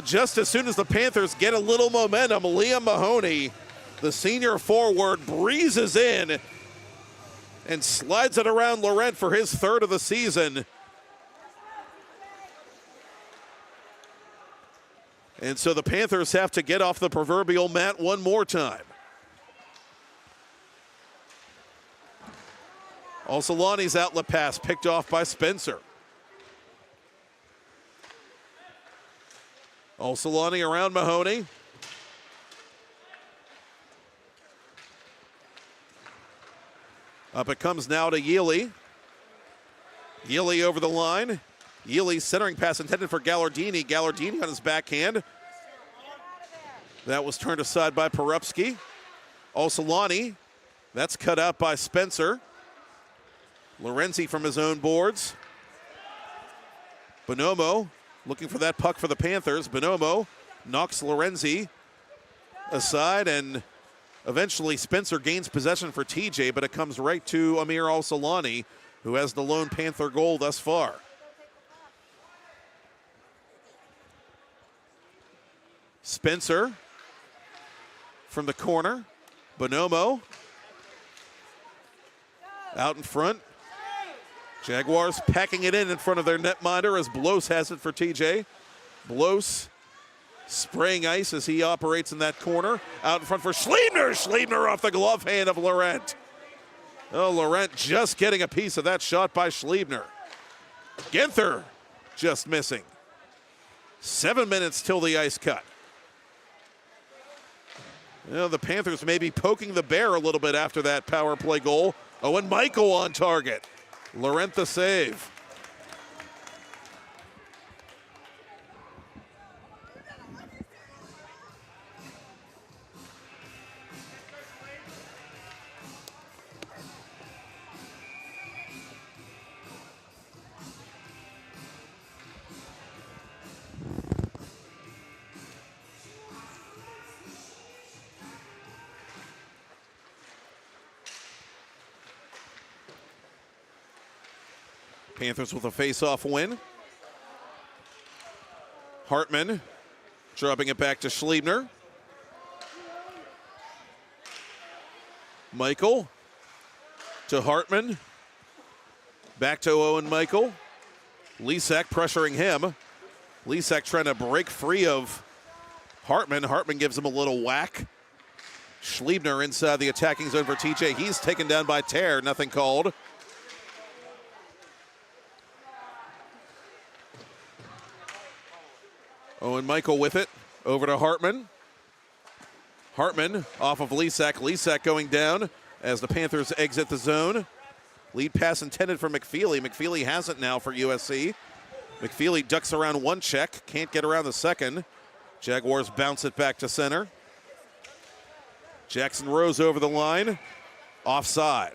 Just as soon as the Panthers get a little momentum, Liam Mahoney, the senior forward, breezes in and slides it around Laurent for his third of the season. And so the Panthers have to get off the proverbial mat one more time. Al-Solani's outlet pass picked off by Spencer. Al-Solani around Mahoney. Up it comes now to Yealy. Yealy over the line. Yealy centering pass intended for Gallardini. Gallardini on his backhand. That was turned aside by Porupski. Al-Solani. That's cut out by Spencer. Lorenzi from his own boards. Bonomo looking for that puck for the Panthers. Bonomo knocks Lorenzi aside, and eventually Spencer gains possession for TJ, but it comes right to Amir Al-Salani, who has the lone Panther goal thus far. Spencer from the corner. Bonomo out in front. Jaguars packing it in front of their netminder as Blos has it for TJ. Blos spraying ice as he operates in that corner. Out in front for Schliebner. Schliebner off the glove hand of Laurent. Oh, Laurent just getting a piece of that shot by Schliebner. Ginther just missing. 7 minutes till the ice cut. You know, the Panthers may be poking the bear a little bit after that power play goal. Owen Michael on target. Laurent the save. Panthers with a face-off win. Hartman dropping it back to Schliebner. Michael to Hartman. Back to Owen Michael. Lisak pressuring him. Lisak trying to break free of Hartman. Hartman gives him a little whack. Schliebner inside the attacking zone for TJ. He's taken down by Tear. Nothing called. Owen Michael with it, over to Hartman. Hartman off of Lisak. Lisak going down as the Panthers exit the zone. Lead pass intended for McFeely. McFeely has it now for USC. McFeely ducks around one check, can't get around the second. Jaguars bounce it back to center. Jackson Rose over the line, offside.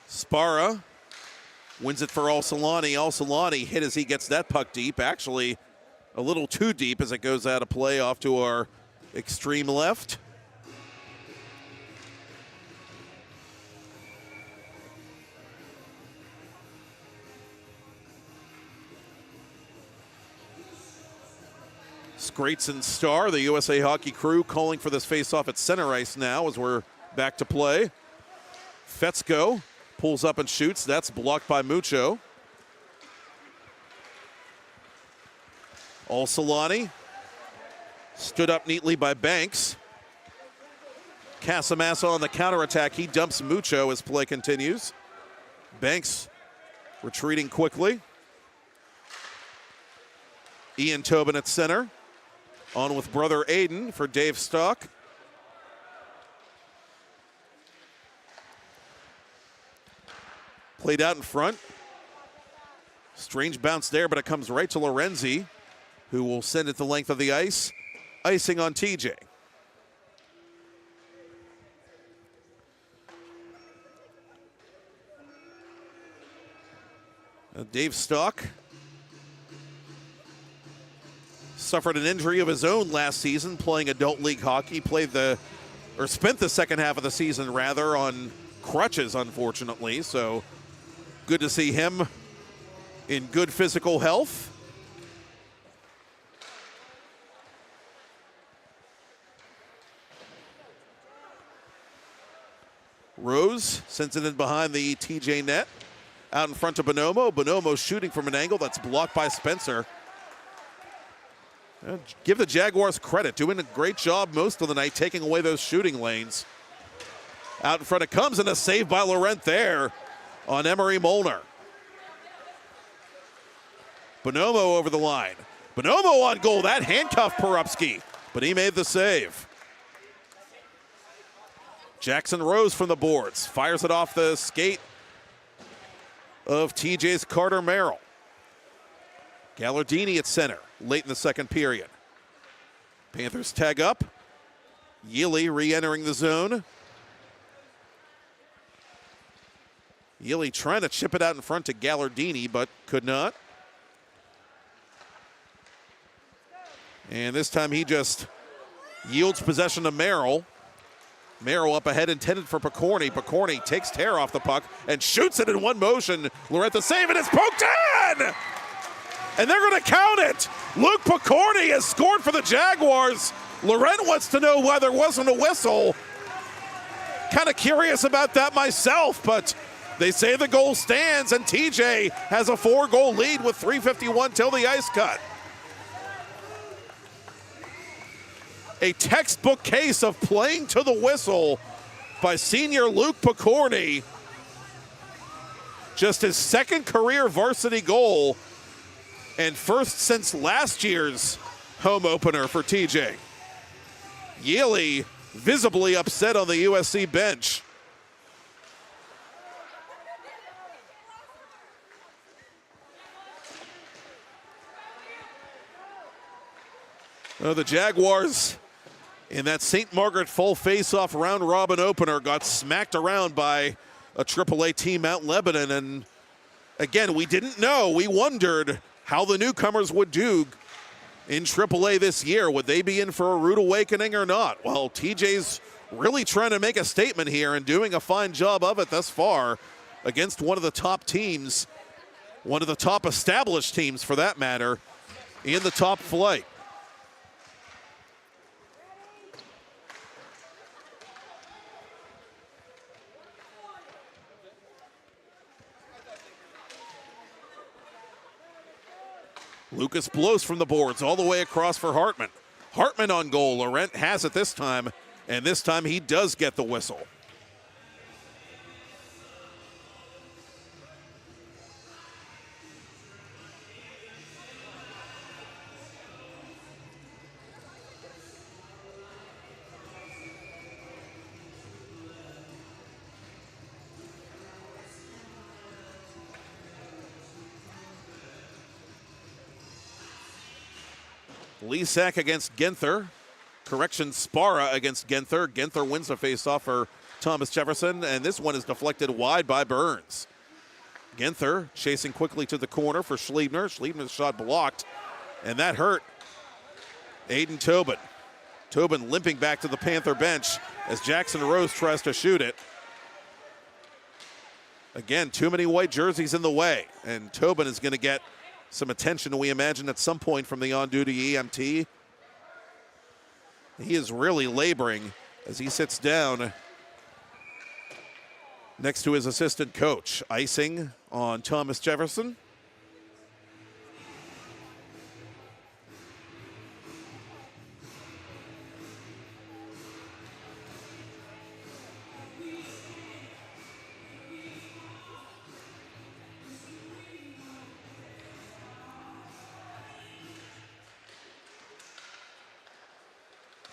Spara wins it for Al-Salani. Al-Salani hit as he gets that puck deep. Actually, a little too deep as it goes out of play off to our extreme left. Scrates and Starr, the USA Hockey crew, calling for this faceoff at center ice now as we're back to play. Fetzko pulls up and shoots. That's blocked by Mucho. Al-Salani stood up neatly by Banks. Casamassa on the counterattack. He dumps Mucho as play continues. Banks retreating quickly. Ian Tobin at center. On with brother Aiden for Dave Stock. Played out in front. Strange bounce there, but it comes right to Lorenzi, who will send it the length of the ice. Icing on TJ. Dave Stock suffered an injury of his own last season playing adult league hockey. Spent the second half of the season rather on crutches, unfortunately. So good to see him in good physical health. Rose sends it in behind the TJ net. Out in front of Bonomo. Bonomo shooting from an angle that's blocked by Spencer. Give the Jaguars credit, doing a great job most of the night, taking away those shooting lanes. Out in front it comes, and a save by Laurent there on Emery Molnar. Bonomo over the line. Bonomo on goal, that handcuffed Porupski, but he made the save. Jackson Rose from the boards, fires it off the skate of TJ's Carter Merrill. Gallardini at center late in the second period. Panthers tag up. Yealy re-entering the zone. Yealy trying to chip it out in front to Gallardini, but could not. And this time he just yields possession to Merrill. Merrill up ahead, intended for Picorni. Picorni takes tear off the puck and shoots it in one motion. Laurent the save, and it's poked in! And they're going to count it. Luke Picorni has scored for the Jaguars. Laurent wants to know why there wasn't a whistle. Kind of curious about that myself, but they say the goal stands, and TJ has a 4-goal lead with 3:51 till the ice cut. A textbook case of playing to the whistle by senior Luke Picorni. Just his second career varsity goal and first since last year's home opener for TJ. Yealy visibly upset on the USC bench. The Jaguars in that St. Margaret full face-off round-robin opener got smacked around by a AAA team out in Lebanon. And again, we didn't know. We wondered how the newcomers would do in AAA this year. Would they be in for a rude awakening or not? Well, TJ's really trying to make a statement here and doing a fine job of it thus far against one of the top teams, one of the top established teams for that matter, in the top flight. Lucas blows from the boards all the way across for Hartman. Hartman on goal. Laurent has it this time, and this time he does get the whistle. Lisak against Ginther. Correction, Spara against Ginther. Ginther wins the faceoff for Thomas Jefferson, and this one is deflected wide by Burns. Ginther chasing quickly to the corner for Schliebner. Schliebner's shot blocked, and that hurt Aiden Tobin. Tobin limping back to the Panther bench as Jackson Rose tries to shoot it. Again, too many white jerseys in the way, and Tobin is going to get some attention, we imagine, at some point from the on-duty EMT. He is really laboring as he sits down next to his assistant coach. Icing on Thomas Jefferson.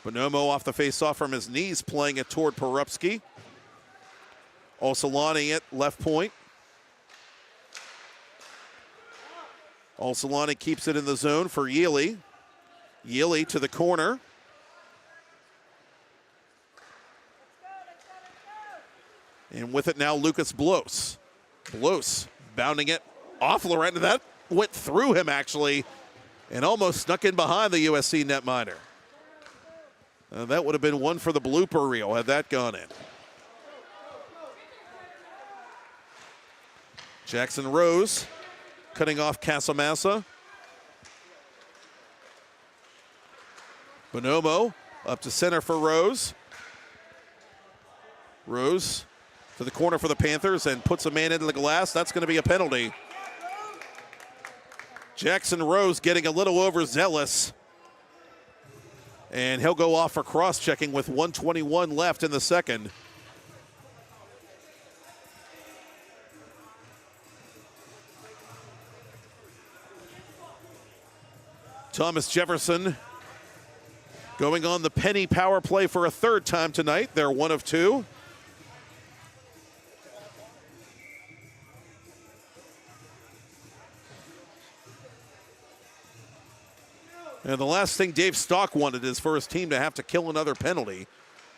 Bonomo off the face-off from his knees, playing it toward Porupski. Olsolani at left point. Olsolani keeps it in the zone for Yealy. Yealy to the corner. And with it now, Lucas Blos. Blos bounding it off Laurent. That went through him, actually, and almost snuck in behind the USC netminder. That would have been one for the blooper reel had that gone in. Jackson Rose cutting off Casamassa. Bonomo up to center for Rose. Rose to the corner for the Panthers and puts a man into the glass. That's going to be a penalty. Jackson Rose getting a little overzealous. And he'll go off for cross-checking with 1:21 left in the second. Thomas Jefferson going on the penny power play for a third time tonight. They're 1 of 2. And the last thing Dave Stock wanted is for his team to have to kill another penalty,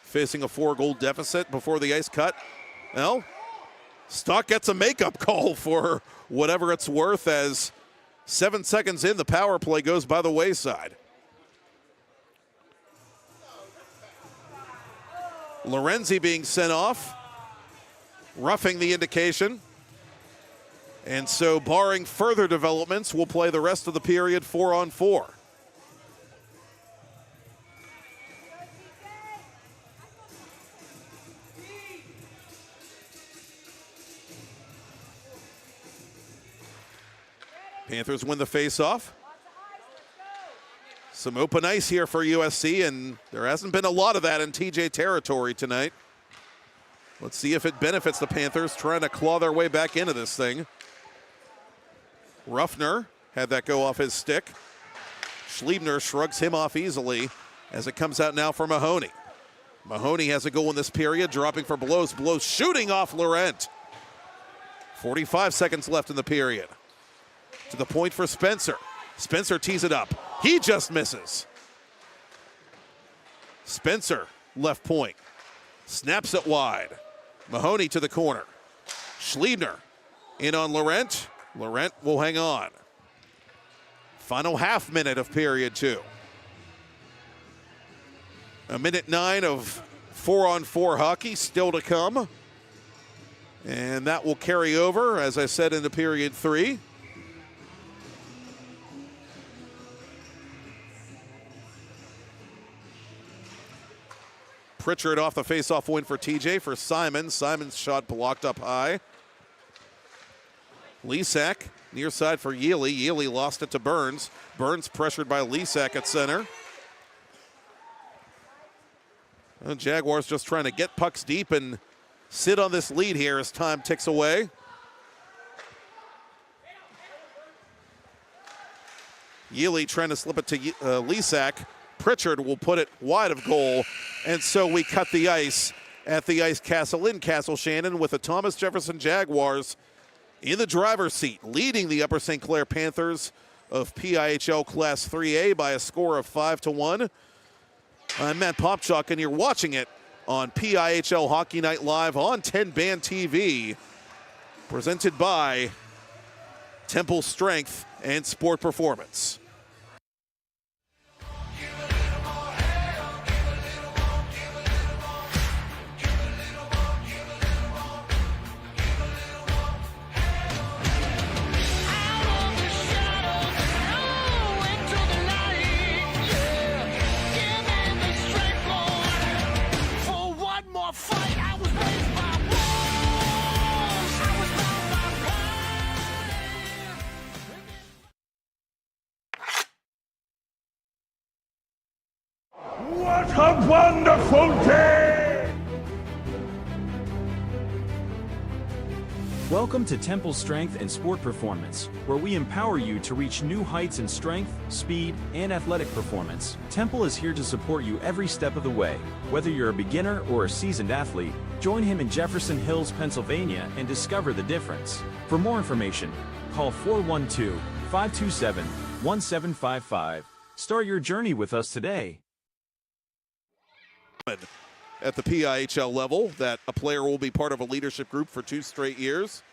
facing a 4-goal deficit before the ice cut. Well, Stock gets a makeup call for whatever it's worth, as 7 seconds in, the power play goes by the wayside. Lorenzi being sent off, roughing the indication. And so, barring further developments, we'll play the rest of the period 4-on-4. Panthers win the faceoff. Some open ice here for USC, and there hasn't been a lot of that in TJ territory tonight. Let's see if it benefits the Panthers trying to claw their way back into this thing. Ruffner had that go off his stick. Schliebner shrugs him off easily as it comes out now for Mahoney. Mahoney has a goal in this period, dropping for Blows. Blows shooting off Laurent. 45 seconds left in the period. To the point for Spencer. Spencer tees it up. He just misses. Spencer, left point. Snaps it wide. Mahoney to the corner. Schliebner in on Laurent. Laurent will hang on. Final half minute of period 2. A minute 9 of 4-on-4 hockey still to come. And that will carry over, as I said, into period 3. Pritchard off the faceoff win for TJ for Simon. Simon's shot blocked up high. Lisak near side for Yealy. Yealy lost it to Burns. Burns pressured by Lisak at center. And Jaguars just trying to get pucks deep and sit on this lead here as time ticks away. Yealy trying to slip it to Lisak. Pritchard will put it wide of goal, and so we cut the ice at the Ice Castle in Castle Shannon with the Thomas Jefferson Jaguars in the driver's seat, leading the Upper St. Clair Panthers of PIHL Class 3A by a score of 5-1. I'm Matt Popchock, and you're watching it on PIHL Hockey Night Live on TenbandTV, presented by Temple Strength and Sport Performance. What a wonderful day! Welcome to Temple Strength and Sport Performance, where we empower you to reach new heights in strength, speed, and athletic performance. Temple is here to support you every step of the way. Whether you're a beginner or a seasoned athlete, join him in Jefferson Hills, Pennsylvania, and discover the difference. For more information, call 412-527-1755. Start your journey with us today. At the PIHL level, that a player will be part of a leadership group for 2 straight years.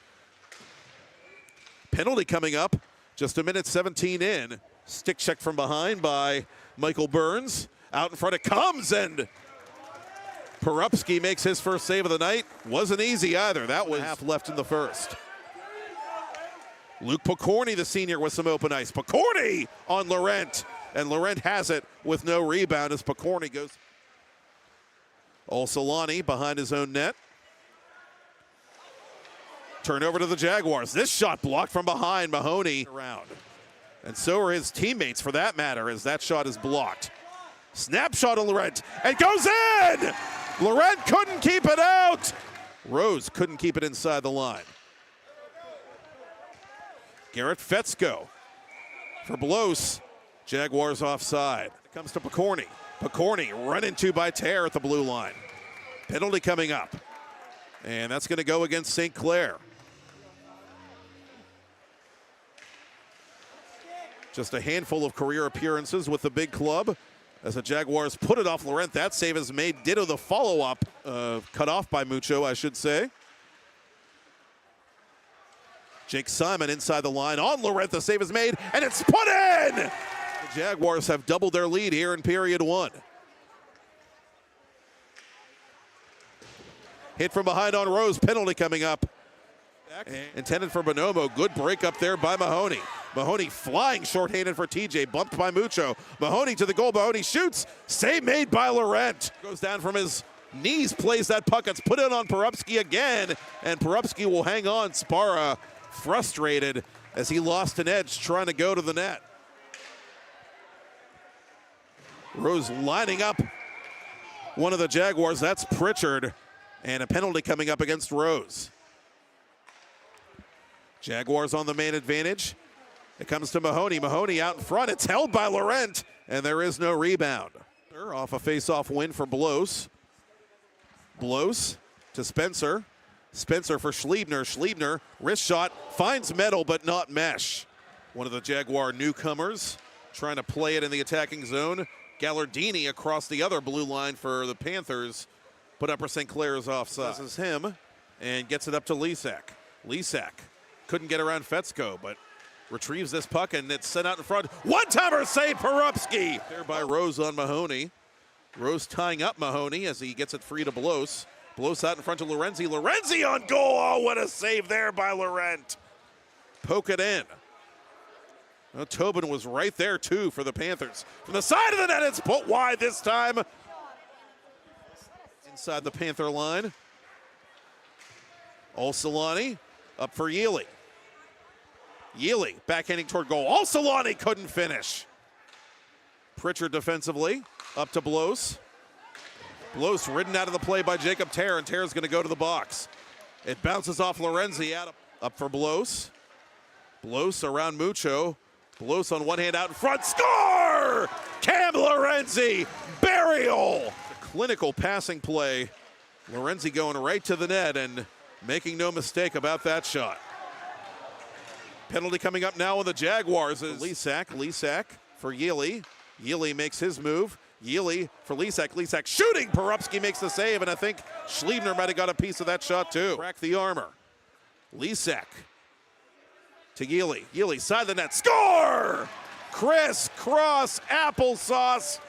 Penalty coming up, just a minute 17 in. Stick check from behind by Michael Burns. Out in front it comes, and Porupski makes his first save of the night. Wasn't easy either. That was half left in the first. Luke Pokorny, the senior, with some open ice. Pokorny on Laurent, and Laurent has it with no rebound as Pokorny goes. Olsolani behind his own net. Turnover to the Jaguars. This shot blocked from behind. Mahoney around. And so are his teammates, for that matter, as that shot is blocked. Snapshot of Laurent, and goes in! Laurent couldn't keep it out! Rose couldn't keep it inside the line. Garrett Fetzko for Blows. Jaguars offside. It comes to Pokorny. Pokorny run into by Tear at the blue line. Penalty coming up. And that's going to go against St. Clair. Just a handful of career appearances with the big club as the Jaguars put it off Laurent. That save is made. Ditto the follow-up, cut off by Mucho, I should say. Jake Simon inside the line on Laurent. The save is made, and it's put in! The Jaguars have doubled their lead here in period one. Hit from behind on Rose, penalty coming up. Intended for Bonomo, good break up there by Mahoney. Mahoney flying shorthanded for TJ, bumped by Mucho. Mahoney to the goal, Mahoney shoots, save made by Laurent. Goes down from his knees, plays that puck, it's put in on Porupski again, and Porupski will hang on. Spara frustrated as he lost an edge trying to go to the net. Rose lining up one of the Jaguars, that's Pritchard, and a penalty coming up against Rose. Jaguars on the man advantage. It comes to Mahoney. Mahoney out in front. It's held by Laurent, and there is no rebound. Off a face-off win for Blos. Blos to Spencer. Spencer for Schliebner. Schliebner, wrist shot, finds metal but not mesh. One of the Jaguar newcomers trying to play it in the attacking zone. Gallardini across the other blue line for the Panthers. But Upper St. Clair is offside. This is him, and gets it up to Lisak. Lisak couldn't get around Fetzko, but retrieves this puck, and it's sent out in front. One-timer save, Porupski! There by Rose on Mahoney. Rose tying up Mahoney as he gets it free to Blos. Blos out in front to Lorenzi. Lorenzi on goal! Oh, what a save there by Laurent. Poke it in. Well, Tobin was right there, too, for the Panthers. From the side of the net, it's put wide this time. Inside the Panther line. Olsolani up for Yealy. Yealy backhanding toward goal. Olsolani couldn't finish. Pritchard defensively up to Blos. Blos ridden out of the play by Jacob Terr, and Terr's going to go to the box. It bounces off Lorenzi up for Blos. Blos around Mucho. Blos on one hand out in front. Score! Cam Lorenzi, burial! A clinical passing play. Lorenzi going right to the net and making no mistake about that shot. Penalty coming up now on the Jaguars is Lisak. Lisak for Yealy. Yealy makes his move. Yealy for Lisak. Lisak shooting. Porupski makes the save, and I think Schliebner might have got a piece of that shot too. Crack the armor. Lisak to Yealy. Yealy side of the net. Score! Criss-cross applesauce.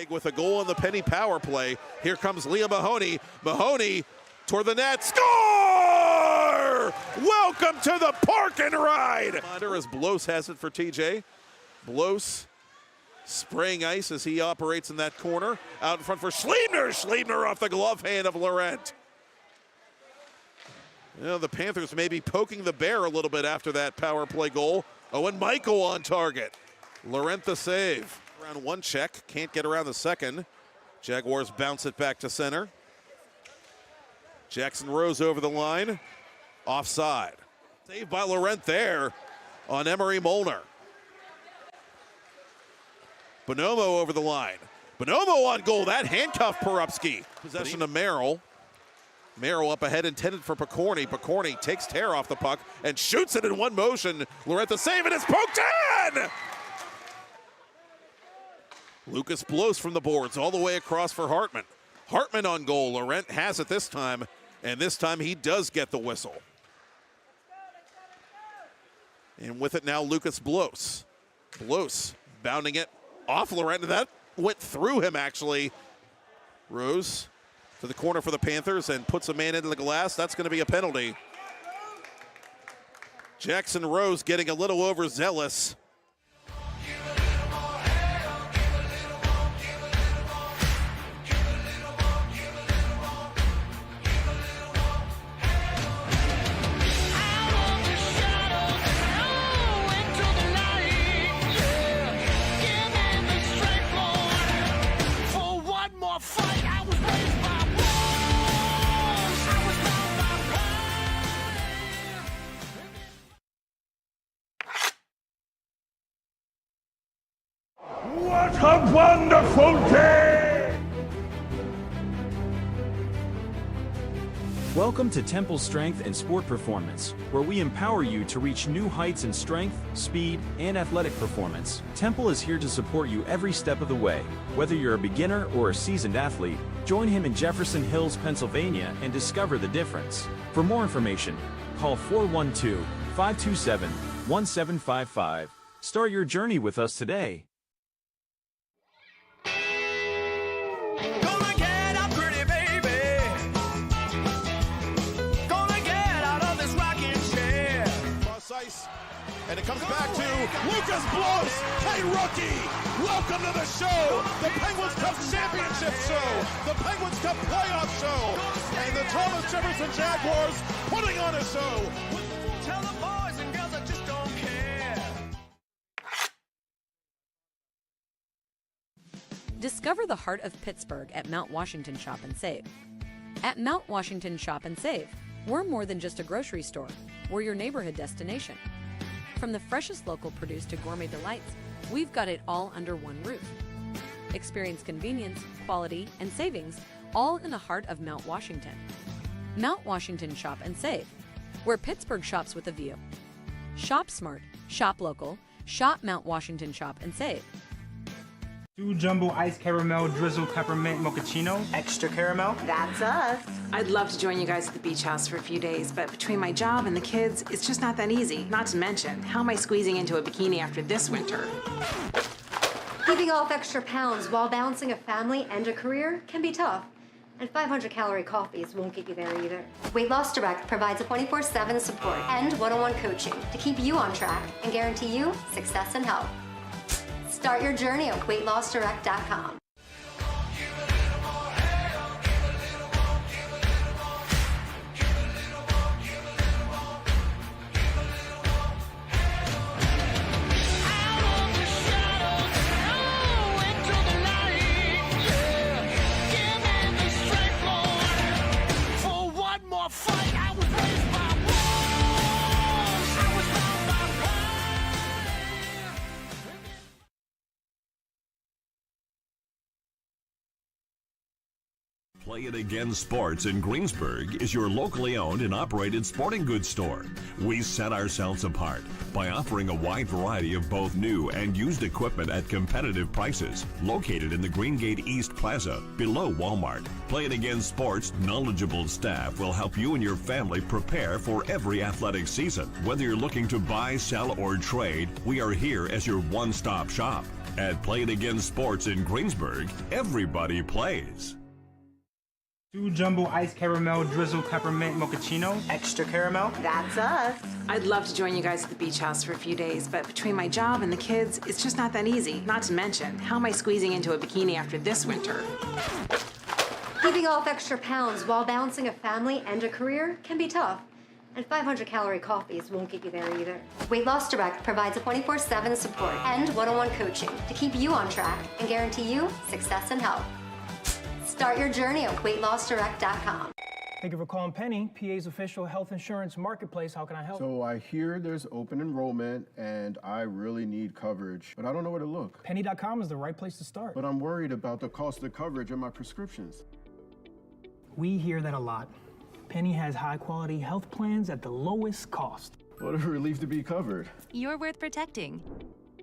With a goal on the penny power play. Here comes Liam Mahoney. Mahoney toward the net. Score! Welcome to the park and ride. As Blos has it for TJ. Blos spraying ice as he operates in that corner. Out in front for Schliebner. Schliebner off the glove hand of Laurent. You know, the Panthers may be poking the bear a little bit after that power play goal. Owen Michael on target. Laurent the save. Around one check, can't get around the second. Jaguars bounce it back to center. Jackson Rose over the line. Offside. Saved by Laurent there on Emery Molnar. Bonomo over the line. Bonomo on goal. That handcuffed Porupski. Possession to Merrill. Merrill up ahead, intended for Picorni. Picorni takes Terr off the puck and shoots it in one motion. Laurent the save, and it's poked in! Lucas Blos from the boards all the way across for Hartman. Hartman on goal. Laurent has it this time, and this time he does get the whistle. And with it now, Lucas Blos. Blos bounding it off Laurent. That went through him, actually. Rose to the corner for the Panthers and puts a man into the glass. That's going to be a penalty. Jackson Rose getting a little overzealous. What a wonderful day! Welcome to Temple Strength and Sport Performance, where we empower you to reach new heights in strength, speed, and athletic performance. Temple is here to support you every step of the way. Whether you're a beginner or a seasoned athlete, join him in Jefferson Hills, Pennsylvania, and discover the difference. For more information, call 412-527-1755. Start your journey with us today. And it comes back to Lucas Blows. Hey, rookie, welcome to the show, the Penguins Cup Championship show, the Penguins Cup playoff show, and the Thomas Jefferson Jaguars putting on a show. Tell the boys and girls I just don't care. Discover the heart of Pittsburgh at Mount Washington Shop and Save. At Mount Washington Shop and Save, we're more than just a grocery store. We're your neighborhood destination. From the freshest local produce to gourmet delights, we've got it all under one roof. Experience convenience, quality, and savings, all in the heart of Mount Washington. Mount Washington Shop and Save, where Pittsburgh shops with a view. Shop smart, shop local, shop Mount Washington Shop and Save. 2 jumbo iced caramel drizzle peppermint mochaccino, extra caramel. That's us. I'd love to join you guys at the beach house for a few days, but between my job and the kids, it's just not that easy. Not to mention, how am I squeezing into a bikini after this winter? Keeping off extra pounds while balancing a family and a career can be tough. And 500-calorie coffees won't get you there either. Weight Loss Direct provides a 24/7 support and one-on-one coaching to keep you on track and guarantee you success and health. Start your journey at weightlossdirect.com. Play It Again Sports in Greensburg is your locally owned and operated sporting goods store. We set ourselves apart by offering a wide variety of both new and used equipment at competitive prices. Located in the Greengate East Plaza, below Walmart, Play It Again Sports' knowledgeable staff will help you and your family prepare for every athletic season. Whether you're looking to buy, sell, or trade, we are here as your one-stop shop. At Play It Again Sports in Greensburg, everybody plays. 2 jumbo iced caramel drizzle peppermint mochaccino, extra caramel. That's us. I'd love to join you guys at the beach house for a few days, but between my job and the kids, it's just not that easy. Not to mention, how am I squeezing into a bikini after this winter? Keeping off extra pounds while balancing a family and a career can be tough. And 500-calorie coffees won't get you there either. Weight Loss Direct provides a 24/7 support and one-on-one coaching to keep you on track and guarantee you success and health. Start your journey at weightlossdirect.com. Thank you for calling Penny, PA's official health insurance marketplace. How can I help? So I hear there's open enrollment and I really need coverage, but I don't know where to look. Penny.com is the right place to start. But I'm worried about the cost of coverage and my prescriptions. We hear that a lot. Penny has high quality health plans at the lowest cost. What a relief to be covered. You're worth protecting.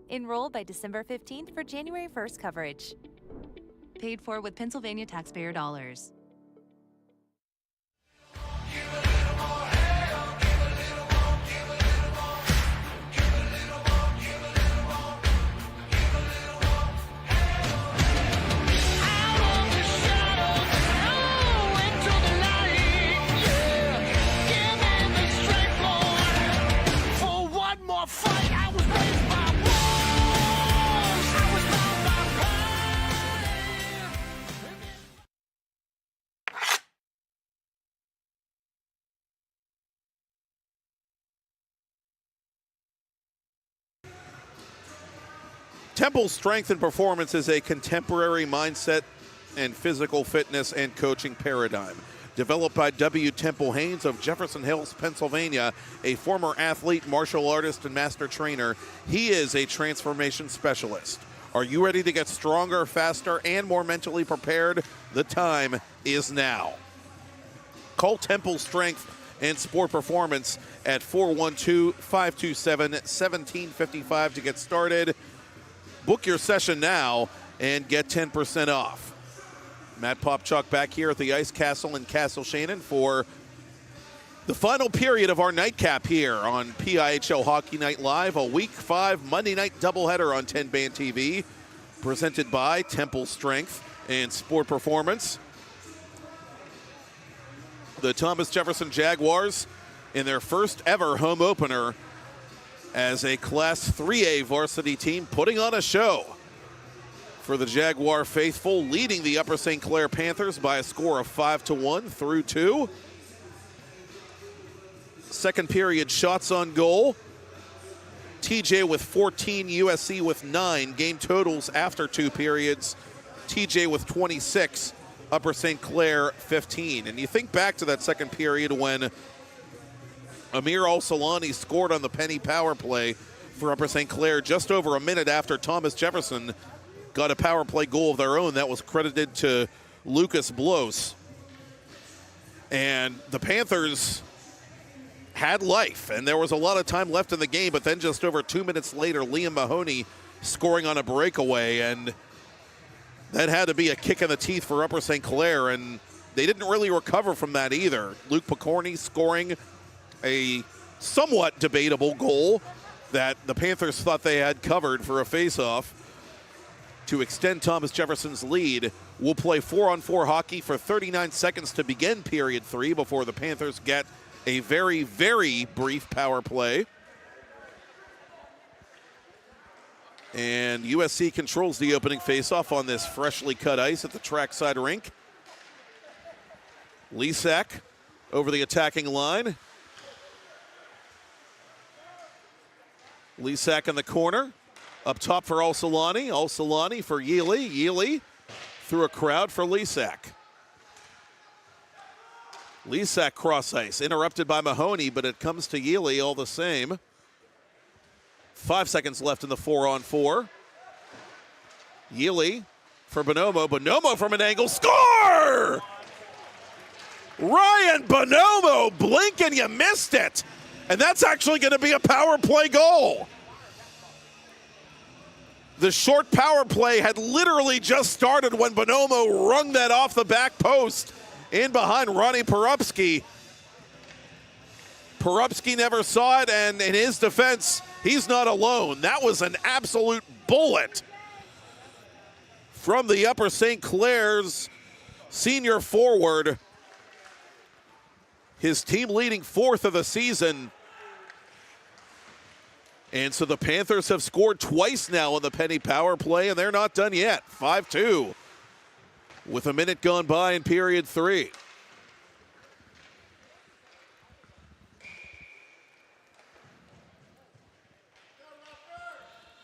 Enroll by December 15th for January 1st coverage. Paid for with Pennsylvania taxpayer dollars. Temple Strength and Performance is a contemporary mindset and physical fitness and coaching paradigm. Developed by W. Temple Haynes of Jefferson Hills, Pennsylvania, a former athlete, martial artist, and master trainer, he is a transformation specialist. Are you ready to get stronger, faster, and more mentally prepared? The time is now. Call Temple Strength and Sport Performance at 412-527-1755 to get started. Book your session now and get 10% off. Matt Popchock back here at the Ice Castle in Castle Shannon for the final period of our nightcap here on PIHL Hockey Night Live, a Week 5 Monday night doubleheader on TenbandTV, presented by Temple Strength and Sport Performance. The Thomas Jefferson Jaguars in their first ever home opener as a Class 3A varsity team, putting on a show for the Jaguar faithful, leading the Upper St. Clair Panthers by a score of 5-1 through 2. Second period shots on goal. TJ with 14, USC with 9. Game totals after 2 periods. TJ with 26, Upper St. Clair 15. And you think back to that second period when Amir Al-Salani scored on the penny power play for Upper St. Clair just over a minute after Thomas Jefferson got a power play goal of their own that was credited to Lucas Blos. And the Panthers had life, and there was a lot of time left in the game, but then just over 2 minutes later, Liam Mahoney scoring on a breakaway, and that had to be a kick in the teeth for Upper St. Clair, and they didn't really recover from that either. Luke Picorni scoring a somewhat debatable goal that the Panthers thought they had covered for a face-off to extend Thomas Jefferson's lead. We'll play 4-on-4 hockey for 39 seconds to begin period 3 before the Panthers get a very, very brief power play. And USC controls the opening faceoff on this freshly cut ice at the trackside rink. Lisak over the attacking line. Lisak in the corner. Up top for Al-Salani. Al-Salani for Yealy. Yealy through a crowd for Lisak. Lisak cross ice, interrupted by Mahoney, but it comes to Yealy all the same. 5 seconds left in the 4-on-4. Yealy for Bonomo. Bonomo from an angle. Score! Ryan Bonomo, blink and you missed it. And that's actually going to be a power play goal. The short power play had literally just started when Bonomo wrung that off the back post in behind Ronnie Porupski. Porupski never saw it, and in his defense, he's not alone. That was an absolute bullet from the Upper St. Clair's senior forward. His team leading 4th of the season. And so the Panthers have scored twice now on the penny power play, and they're not done yet. 5-2 with a minute gone by in period 3.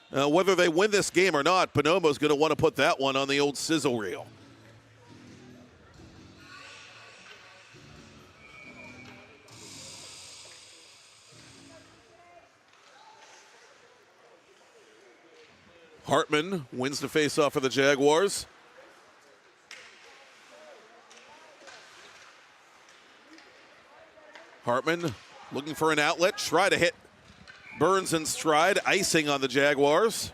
Whether they win this game or not, Bonomo's going to want to put that one on the old sizzle reel. Hartman wins the faceoff for the Jaguars. Hartman looking for an outlet, try to hit Burns in stride, icing on the Jaguars.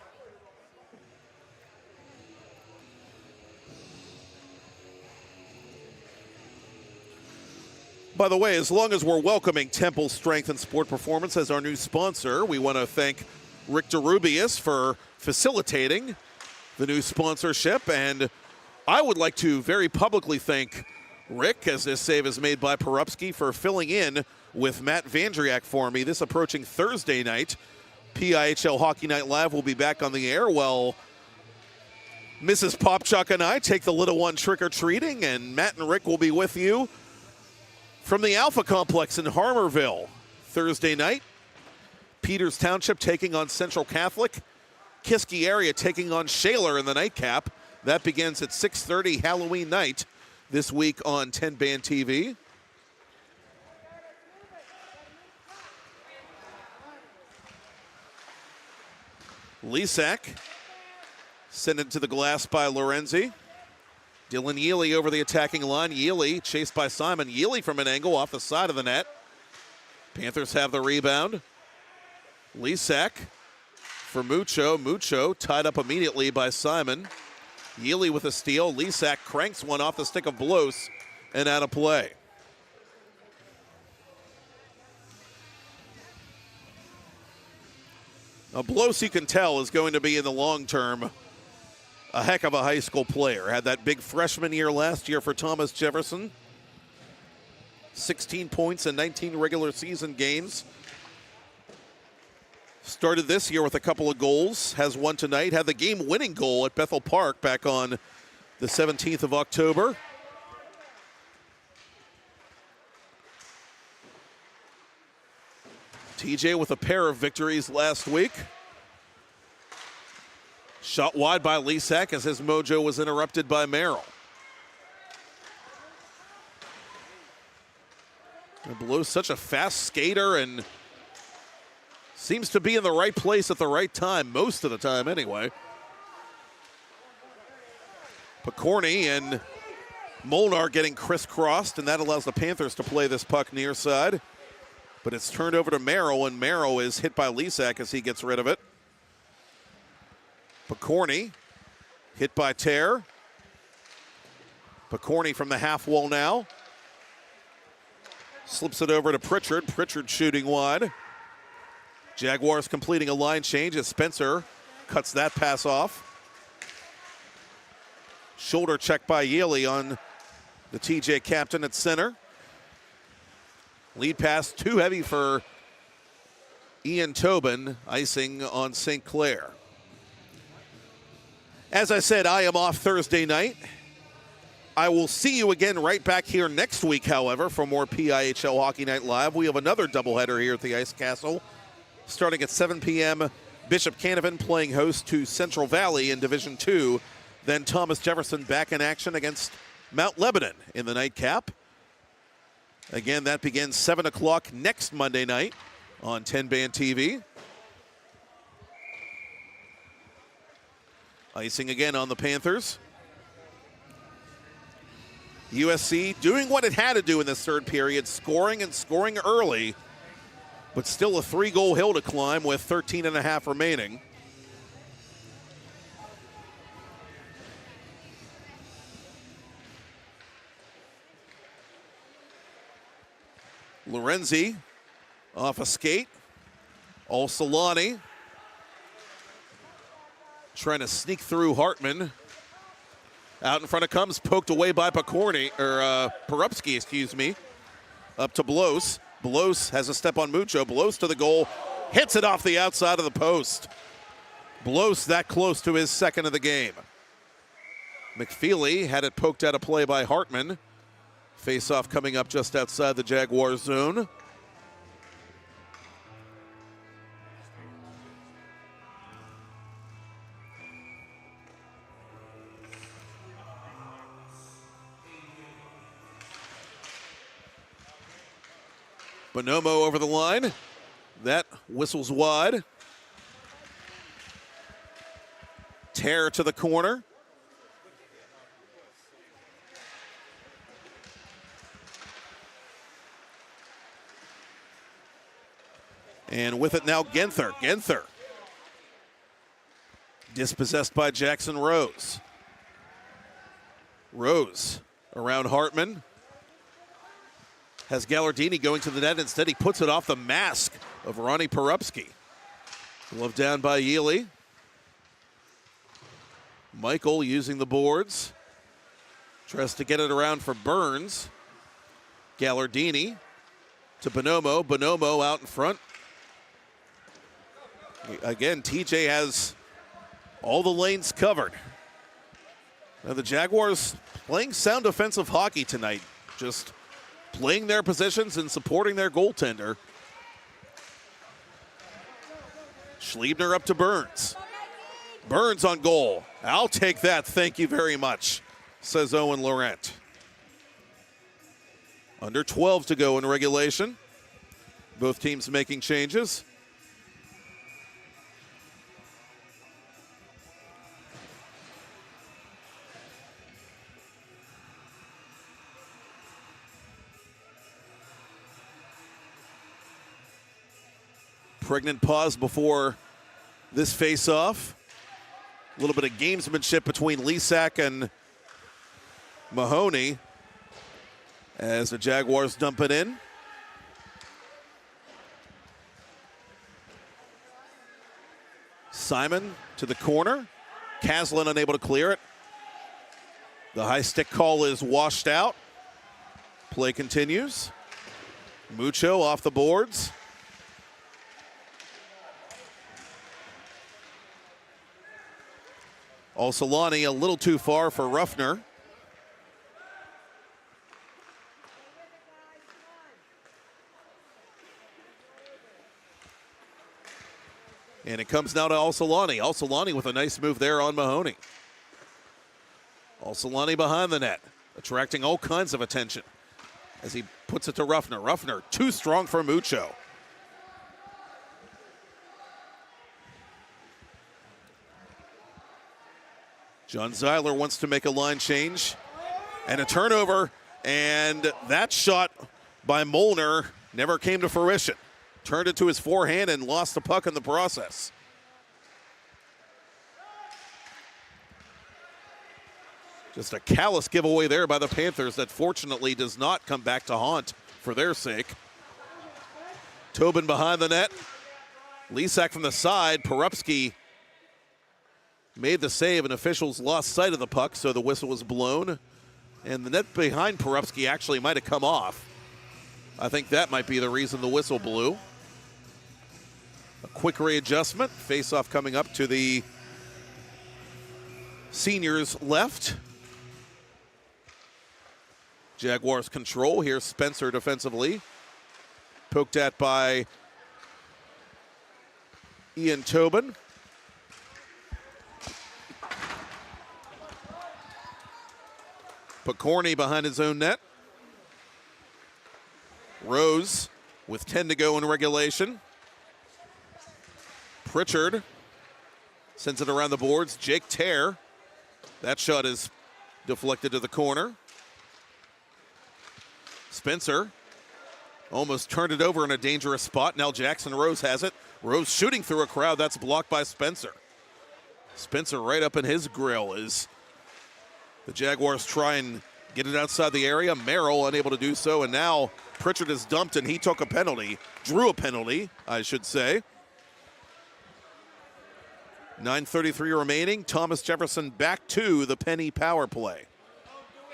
By the way, as long as we're welcoming Temple Strength and Sport Performance as our new sponsor, we want to thank Rick DeRubius for facilitating the new sponsorship, and I would like to very publicly thank Rick, as this save is made by Porupski, for filling in with Matt Vandriak for me. This approaching Thursday night, PIHL Hockey Night Live will be back on the air while Mrs. Popchock and I take the little one trick-or-treating, and Matt and Rick will be with you from the Alpha Complex in Harmerville Thursday night. Peters Township taking on Central Catholic. Kiski area taking on Shaler in the nightcap. That begins at 6:30 Halloween night this week on TenbandTV. Lisak sent it to the glass by Lorenzi. Dylan Yealy over the attacking line. Yealy chased by Simon. Yealy from an angle off the side of the net. Panthers have the rebound. Lisak for Mucho. Mucho tied up immediately by Simon. Yealy with a steal. Lisak cranks one off the stick of Blos and out of play. Now Blos, you can tell, is going to be in the long term a heck of a high school player. Had that big freshman year last year for Thomas Jefferson. 16 points in 19 regular season games. Started this year with a couple of goals. Has one tonight. Had the game-winning goal at Bethel Park back on the 17th of October. TJ with a pair of victories last week. Shot wide by Lisak as his mojo was interrupted by Merrill. Blue's such a fast skater and seems to be in the right place at the right time, most of the time anyway. Picorni and Molnar getting crisscrossed, and that allows the Panthers to play this puck near side. But it's turned over to Merrill, and Merrill is hit by Lisak as he gets rid of it. Picorni hit by Tear. Picorni from the half wall now. Slips it over to Pritchard. Pritchard shooting wide. Jaguars completing a line change as Spencer cuts that pass off. Shoulder check by Yealy on the TJ captain at center. Lead pass too heavy for Ian Tobin, icing on St. Clair. As I said, I am off Thursday night. I will see you again right back here next week, however, for more PIHL Hockey Night Live. We have another doubleheader here at the Ice Castle. Starting at 7 p.m., Bishop Canavan playing host to Central Valley in Division II. Then Thomas Jefferson back in action against Mount Lebanon in the nightcap. Again, that begins 7 o'clock next Monday night on TenbandTV. Icing again on the Panthers. USC doing what it had to do in this third period, scoring and scoring early, but still a 3-goal hill to climb with 13 and a half remaining. Lorenzi off a skate. Solani trying to sneak through Hartman. Out in front it comes, poked away by Porupski, excuse me. Up to Blos. Blos has a step on Mucho. Blos to the goal, hits it off the outside of the post. Blos that close to his second of the game. McFeely had it poked out of play by Hartman. Face-off coming up just outside the Jaguar zone. Bonomo over the line. That whistles wide. Tear to the corner. And with it now, Genther. Genther. Dispossessed by Jackson Rose. Rose around Hartman. Has Gallardini going to the net. Instead, he puts it off the mask of Ronnie Porupski. Glove down by Yealy. Michael using the boards. Tries to get it around for Burns. Gallardini to Bonomo. Bonomo out in front. Again, TJ has all the lanes covered. Now the Jaguars playing sound defensive hockey tonight. Just playing their positions and supporting their goaltender. Schliebner up to Burns. Burns on goal. I'll take that, thank you very much, says Owen Laurent. Under 12 to go in regulation. Both teams making changes. Pregnant pause before this face-off. A little bit of gamesmanship between Lesak and Mahoney as the Jaguars dump it in. Simon to the corner. Caslin unable to clear it. The high stick call is washed out. Play continues. Mucho off the boards. Alsolani a little too far for Ruffner. And it comes now to Alsolani. Alsolani with a nice move there on Mahoney. Alsolani behind the net, attracting all kinds of attention as he puts it to Ruffner. Ruffner too strong for Mucho. John Zeiler wants to make a line change and a turnover, and that shot by Molnar never came to fruition. Turned it to his forehand and lost the puck in the process. Just a callous giveaway there by the Panthers that fortunately does not come back to haunt for their sake. Tobin behind the net. Lesak from the side. Porupski made the save, and officials lost sight of the puck, so the whistle was blown. And the net behind Porupski actually might have come off. I think that might be the reason the whistle blew. A quick readjustment. Face-off coming up to the seniors left. Jaguars control. Here's Spencer defensively. Poked at by Ian Tobin. Picorni behind his own net. Rose with 10 to go in regulation. Pritchard sends it around the boards. Jake Tear. That shot is deflected to the corner. Spencer almost turned it over in a dangerous spot. Now Jackson Rose has it. Rose shooting through a crowd. That's blocked by Spencer. Spencer right up in his grill as the Jaguars try and get it outside the area. Merrill unable to do so, and now Pritchard is dumped, and he took a penalty. Drew a penalty, I should say. 9:33 remaining. Thomas Jefferson back to the penny power play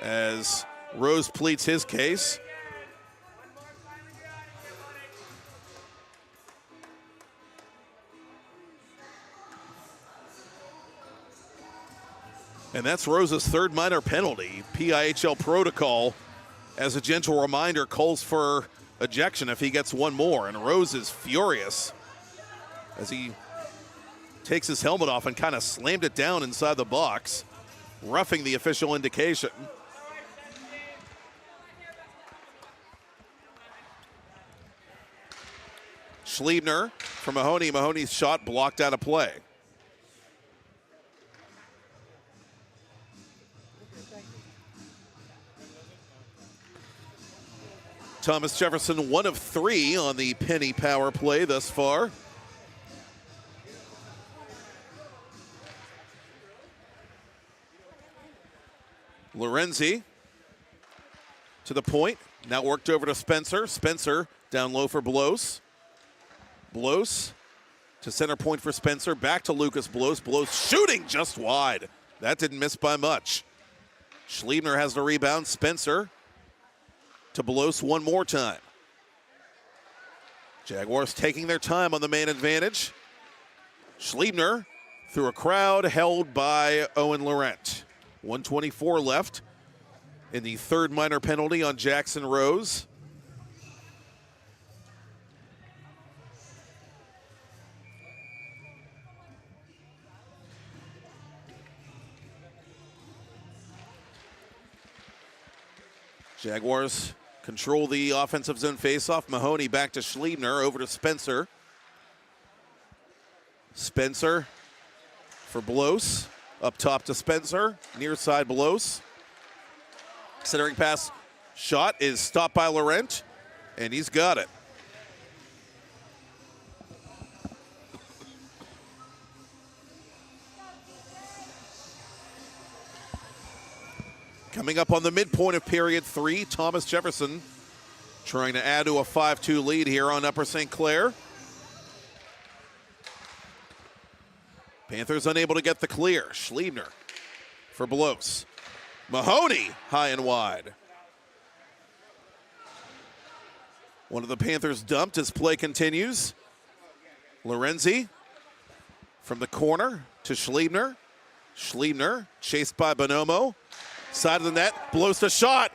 as Rose pleads his case. And that's Rose's third minor penalty. PIHL protocol, as a gentle reminder, calls for ejection if he gets one more. And Rose is furious as he takes his helmet off and kind of slammed it down inside the box, roughing the official indication. Schliebner for Mahoney. Mahoney's shot blocked out of play. Thomas Jefferson, 1 of 3 on the penny power play thus far. Lorenzi to the point. Now worked over to Spencer. Spencer down low for Blos. Blos to center point for Spencer. Back to Lucas Blos. Blos shooting just wide. That didn't miss by much. Schliebner has the rebound. Spencer to Blos one more time. Jaguars taking their time on the man advantage. Schliebner through a crowd held by Owen Laurent. 1:24 left in the third minor penalty on Jackson Rose. Jaguars control the offensive zone faceoff. Mahoney back to Schliebner, over to Spencer. Spencer for Blos. Up top to Spencer, near side Blos. Centering pass shot is stopped by Laurent, and he's got it. Coming up on the midpoint of period 3, Thomas Jefferson trying to add to a 5-2 lead here on Upper St. Clair. Panthers unable to get the clear. Schliebner for Belos. Mahoney high and wide. One of the Panthers dumped as play continues. Lorenzi from the corner to Schliebner. Schliebner chased by Bonomo. Side of the net, blows the shot.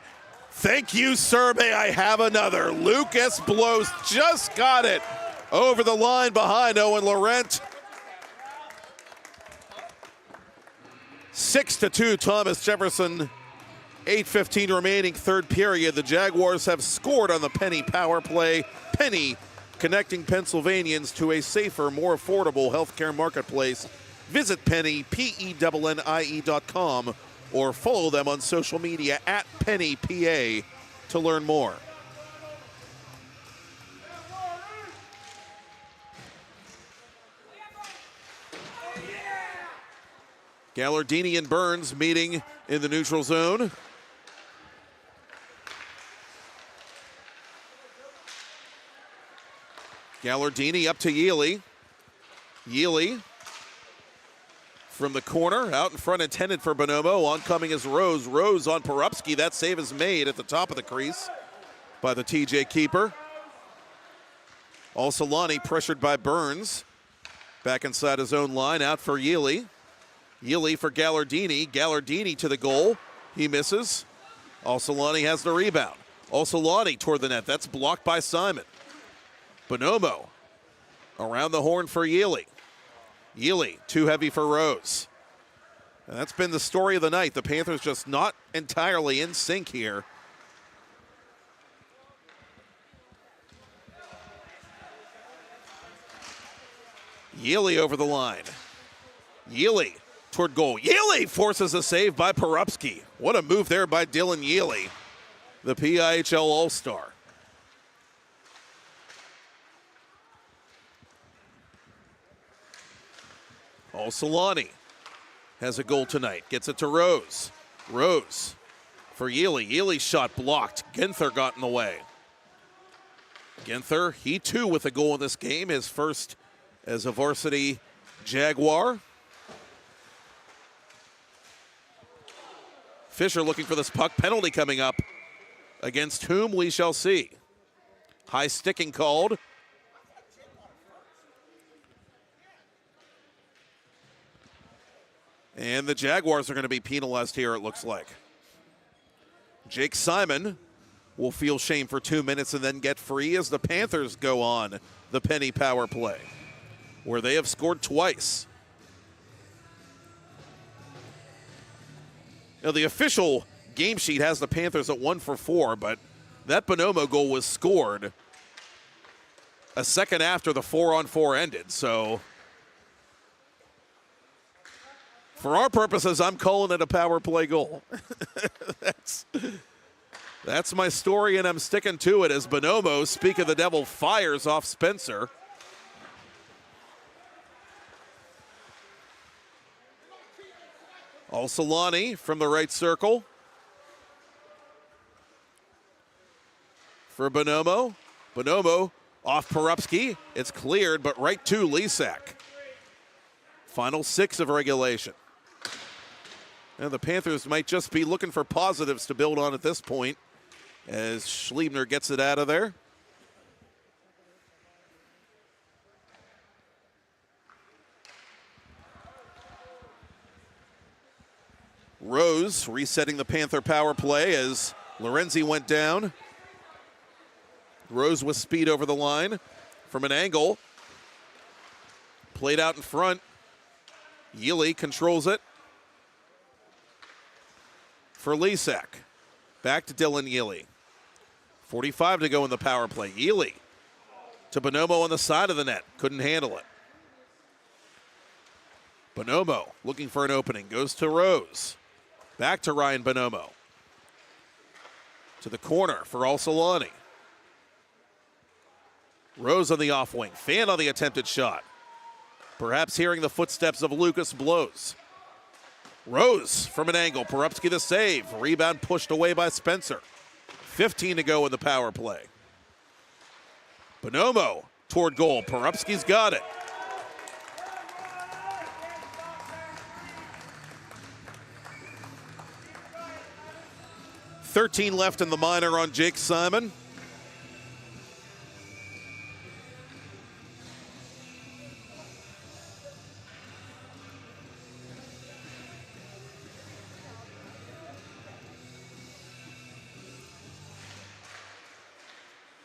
Thank you, sir. May I have another? Lucas Belos just got it over the line behind Owen Laurent. 6-2, Thomas Jefferson. 8:15 remaining, third period. The Jaguars have scored on the Penny power play. Penny connecting Pennsylvanians to a safer, more affordable healthcare marketplace. Visit Penny, PENNIE.com, or follow them on social media at PennyPA to learn more. Gallardini and Burns meeting in the neutral zone. Gallardini up to Yealy. Yealy from the corner, out in front, intended for Bonomo. Oncoming is Rose. Rose on Porupski. That save is made at the top of the crease by the TJ keeper. Alsolani pressured by Burns. Back inside his own line, out for Yealy. Yealy for Gallardini. Gallardini to the goal. He misses. Alsolani has the rebound. Alsolani toward the net. That's blocked by Simon. Bonomo around the horn for Yealy. Yealy too heavy for Rose. And that's been the story of the night. The Panthers just not entirely in sync here. Yealy over the line. Yealy toward goal. Yealy forces a save by Porupski. What a move there by Dylan Yealy, the PIHL All-Star. Alsolani has a goal tonight. Gets it to Rose. Rose for Yealy. Yealy's shot blocked. Ginther got in the way. Ginther, he too with a goal in this game. His first as a varsity Jaguar. Fisher looking for this puck. Penalty coming up. Against whom we shall see. High sticking called. And the Jaguars are going to be penalized here, it looks like. Jake Simon will feel shame for 2 minutes and then get free as the Panthers go on the Penny power play, where they have scored twice. Now, the official game sheet has the Panthers at 1 for 4, but that Bonomo goal was scored a second after the 4-on-4 ended, so for our purposes, I'm calling it a power play goal. That's my story, and I'm sticking to it as Bonomo, speak of the devil, fires off Spencer. Alsolani from the right circle. For Bonomo. Bonomo off Porupski. It's cleared, but right to Lisak. Final 6 of regulation. And the Panthers might just be looking for positives to build on at this point as Schliebner gets it out of there. Rose resetting the Panther power play as Lorenzi went down. Rose with speed over the line from an angle. Played out in front. Yealy controls it. For Lisak. Back to Dylan Yealy. 45 to go in the power play. Yealy to Bonomo on the side of the net. Couldn't handle it. Bonomo looking for an opening. Goes to Rose. Back to Ryan Bonomo. To the corner for Alsolani. Rose on the off wing. Fan on the attempted shot. Perhaps hearing the footsteps of Lucas Belos. Rose from an angle. Porupski the save. Rebound pushed away by Spencer. 15 to go in the power play. Bonomo toward goal. Porupski's got it. $13 left in the minor on Jake Simon.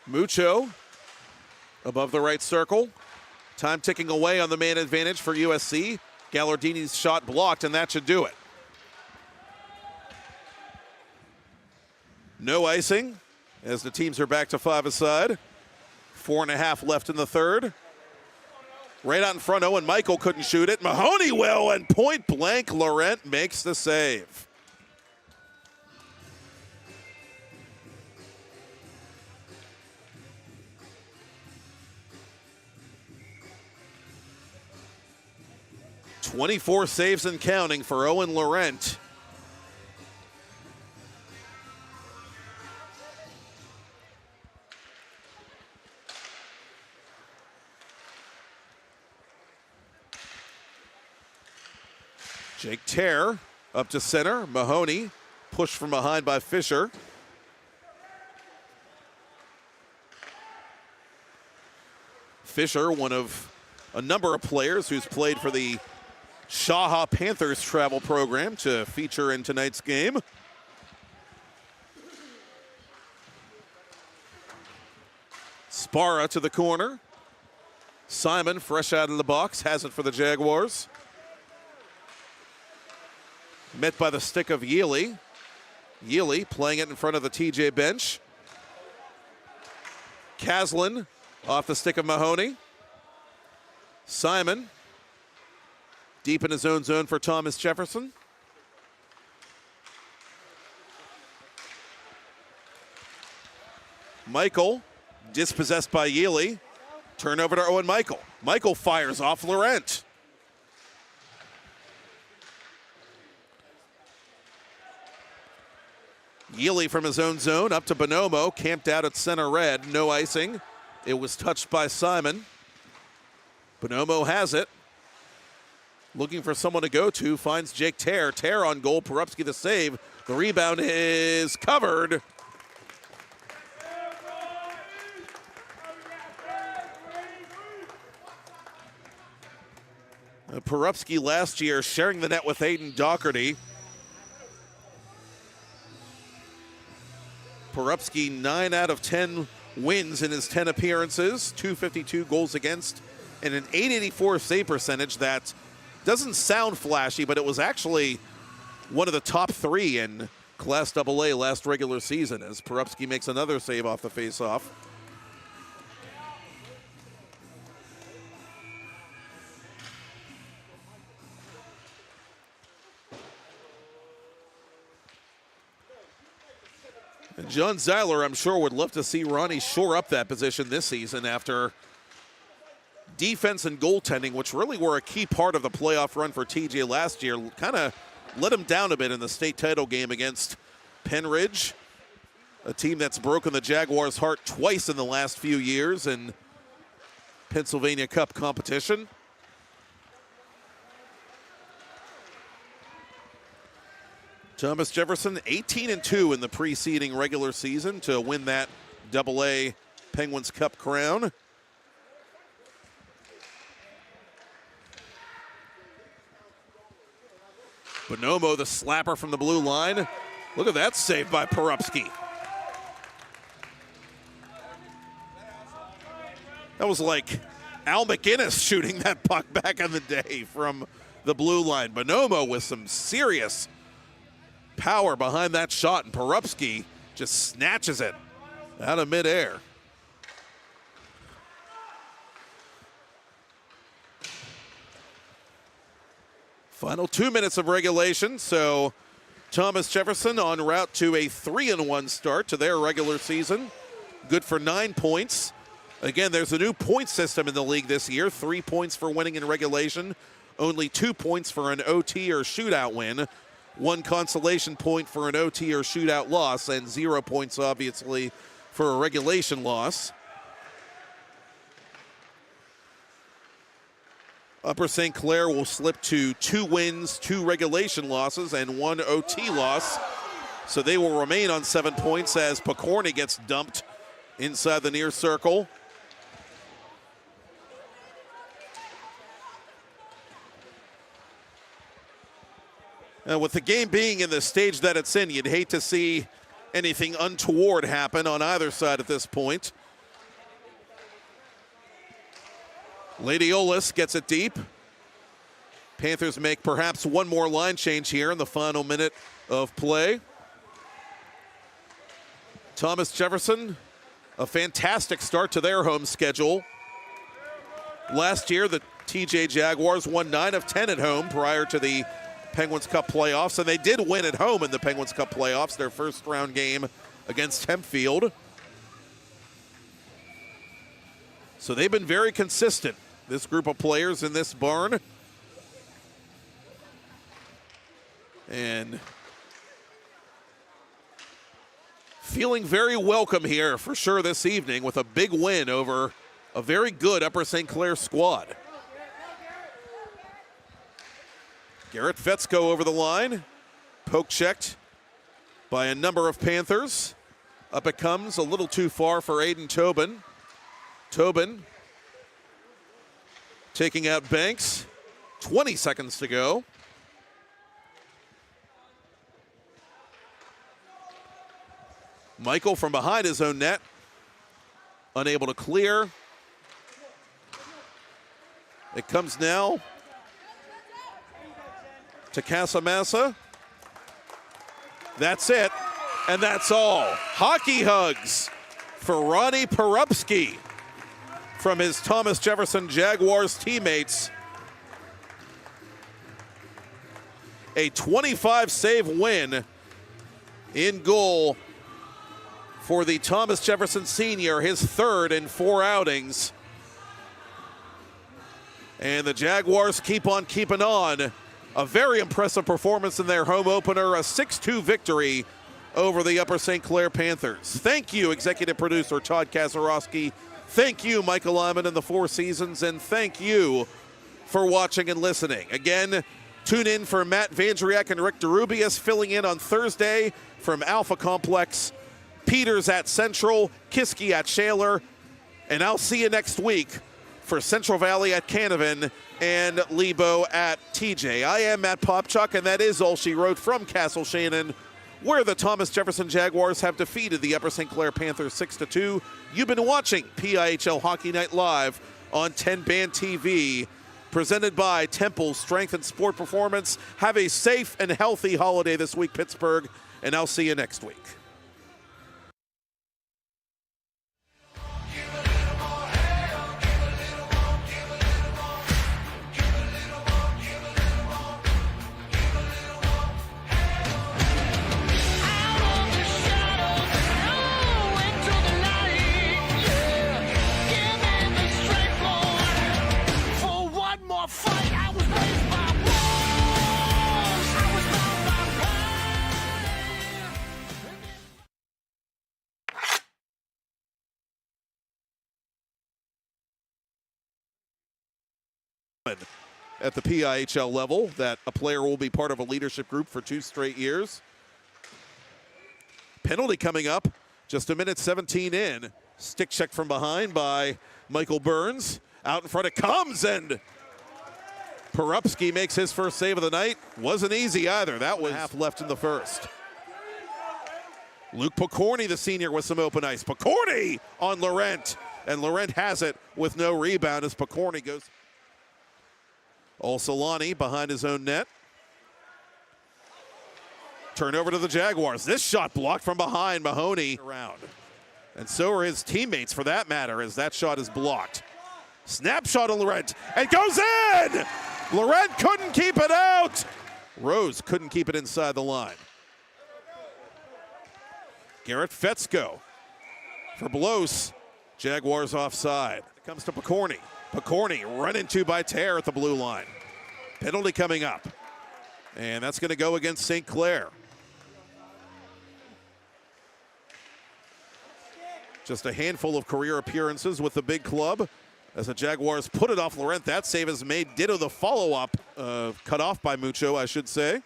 Mucho above the right circle. Time ticking away on the man advantage for USC. Gallardini's shot blocked, and that should do it. No icing as the teams are back to 5-a-side. 4.5 left in the third. Right out in front, Owen Michael couldn't shoot it. Mahoney will, and point blank, Laurent makes the save. "24 saves and counting for Owen Laurent. Jake Clair up to center. Mahoney pushed from behind by Fisher. Fisher, one of a number of players who's played for the Shaha Panthers travel program to feature in tonight's game. Sparra to the corner. Simon, fresh out of the box, has it for the Jaguars. Met by the stick of Yealy. Yealy playing it in front of the TJ bench. Caslin off the stick of Mahoney. Simon deep in his own zone for Thomas Jefferson. Michael dispossessed by Yealy. Turnover to Owen Michael. Michael fires off Laurent. Yealy from his own zone up to Bonomo, camped out at center red, no icing. It was touched by Simon. Bonomo has it. Looking for someone to go to, finds Jake Clair. Clair on goal, Porupski the save. The rebound is covered. Porupski last year sharing the net with Aiden Doherty. Porupski 9 out of 10 wins in his 10 appearances, 252 goals against, and an .884 save percentage that doesn't sound flashy, but it was actually one of the top 3 in Class AA last regular season as Porupski makes another save off the faceoff. And John Zeiler, I'm sure, would love to see Ronnie shore up that position this season after defense and goaltending, which really were a key part of the playoff run for TJ last year, kind of let him down a bit in the state title game against Penn Ridge, a team that's broken the Jaguars' heart twice in the last few years in Pennsylvania Cup competition. Thomas Jefferson, 18-2 in the preceding regular season to win that AA Penguins Cup crown. Bonomo, the slapper from the blue line. Look at that save by Porupski. That was like Al McInnes shooting that puck back in the day from the blue line. Bonomo with some serious power behind that shot, and Porupski just snatches it out of midair. Final 2 minutes of regulation, so Thomas Jefferson en route to a 3-1 start to their regular season. Good for 9 points. Again, there's a new point system in the league this year. 3 points for winning in regulation, only 2 points for an OT or shootout win, 1 consolation point for an OT or shootout loss, and 0 points, obviously, for a regulation loss. Upper St. Clair will slip to 2 wins, 2 regulation losses, and 1 OT loss. So they will remain on 7 points as Pokorny gets dumped inside the near circle. With the game being in the stage that it's in, you'd hate to see anything untoward happen on either side at this point. Lady Olis gets it deep. Panthers make perhaps one more line change here in the final minute of play. Thomas Jefferson, a fantastic start to their home schedule. Last year, the TJ Jaguars won 9 of 10 at home prior to the Penguins Cup playoffs, and they did win at home in the Penguins Cup playoffs, their first round game against Hempfield. So they've been very consistent, this group of players in this barn. And feeling very welcome here for sure this evening with a big win over a very good Upper St. Clair squad. Garrett Fetzko over the line. Poke checked by a number of Panthers. Up it comes, a little too far for Aiden Tobin. Tobin taking out Banks. 20 seconds to go. Michael from behind his own net. Unable to clear. It comes now to Casamassa. That's it, and that's all. Hockey hugs for Ronnie Porupski from his Thomas Jefferson Jaguars teammates. A 25-save win in goal for the Thomas Jefferson senior, his 3rd in 4 outings. And the Jaguars keep on keeping on. A very impressive performance in their home opener, a 6-2 victory over the Upper St. Clair Panthers. Thank you, executive producer Todd Kazarowski. Thank you, Michael Lyman and the Four Seasons, and thank you for watching and listening. Again, tune in for Matt Vandriak and Rick DeRubius filling in on Thursday from Alpha Complex, Peters at Central, Kiski at Shaler, and I'll see you next week for Central Valley at Canavan and Lebo at TJ. I am Matt Popchock, and that is all she wrote from Castle Shannon, where the Thomas Jefferson Jaguars have defeated the Upper St. Clair Panthers 6-2. You've been watching PIHL Hockey Night Live on TenbandTV, presented by Temple Strength and Sport Performance. Have a safe and healthy holiday this week, Pittsburgh, and I'll see you next week. At the PIHL level, that a player will be part of a leadership group for 2 straight years. Penalty coming up, just 1:17 in. Stick check from behind by Michael Burns. Out in front it comes, and Porupski makes his first save of the night. Wasn't easy either. That was half left in the first. Luke Pokorny, the senior, with some open ice. Pokorny on Laurent, and Laurent has it with no rebound as Pokorny goes. Olsolani behind his own net. Turnover to the Jaguars. This shot blocked from behind. Mahoney around. And so are his teammates, for that matter, as that shot is blocked. Snapshot of Laurent, and goes in! Laurent couldn't keep it out! Rose couldn't keep it inside the line. Garrett Fetzko for Blos. Jaguars offside. It comes to Pokorny. Pokorny run into by Tear at the blue line. Penalty coming up. And that's going to go against St. Clair. Just a handful of career appearances with the big club as the Jaguars put it off Laurent. That save is made. Ditto the follow-up, cut off by Mucho, I should say.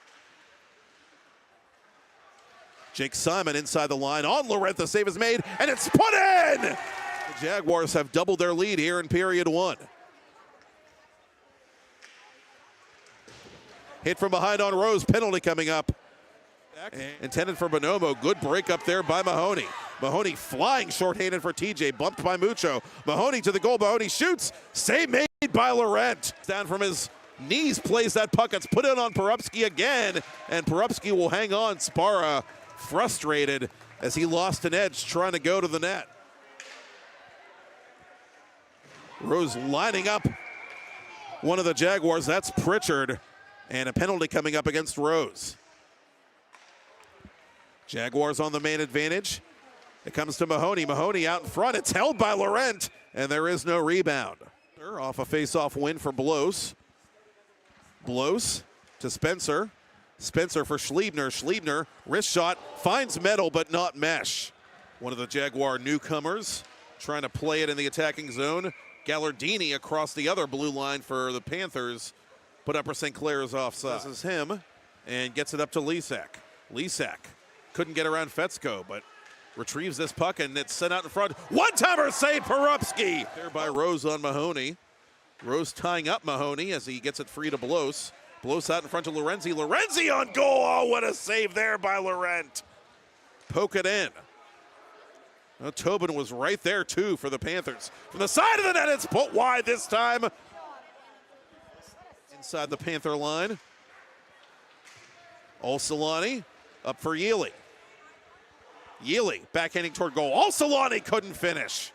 Jake Simon inside the line on Laurent. The save is made, and it's put in! The Jaguars have doubled their lead here in period one. Hit from behind on Rose. Penalty coming up. Intended for Bonomo. Good break up there by Mahoney. Mahoney flying shorthanded for TJ. Bumped by Mucho. Mahoney to the goal. Mahoney shoots. Save made by Laurent. Down from his knees, plays that puck. It's put in on Porupski again. And Porupski will hang on. Sparra frustrated as he lost an edge trying to go to the net. Rose lining up one of the Jaguars. That's Pritchard. And a penalty coming up against Rose. Jaguars on the man advantage. It comes to Mahoney. Mahoney out in front. It's held by Laurent, and there is no rebound. Off a face-off win for Blows. Blows to Spencer. Spencer for Schliebner. Schliebner, wrist shot, finds metal, but not mesh. One of the Jaguar newcomers trying to play it in the attacking zone. Gallardini across the other blue line for the Panthers. Put up for St. Clair's offside. This is him, and gets it up to Lisak. Lisak couldn't get around Fetzko, but retrieves this puck, and it's sent out in front. One-timer save, Porupski! There by Rose on Mahoney. Rose tying up Mahoney as he gets it free to Blows. Blows out in front of Lorenzi. Lorenzi on goal! Oh, what a save there by Laurent. Poke it in. Well, Tobin was right there, too, for the Panthers. From the side of the net, it's put wide this time. Inside the Panther line. Olsolani up for Yealy. Yealy backhanding toward goal. Olsolani couldn't finish.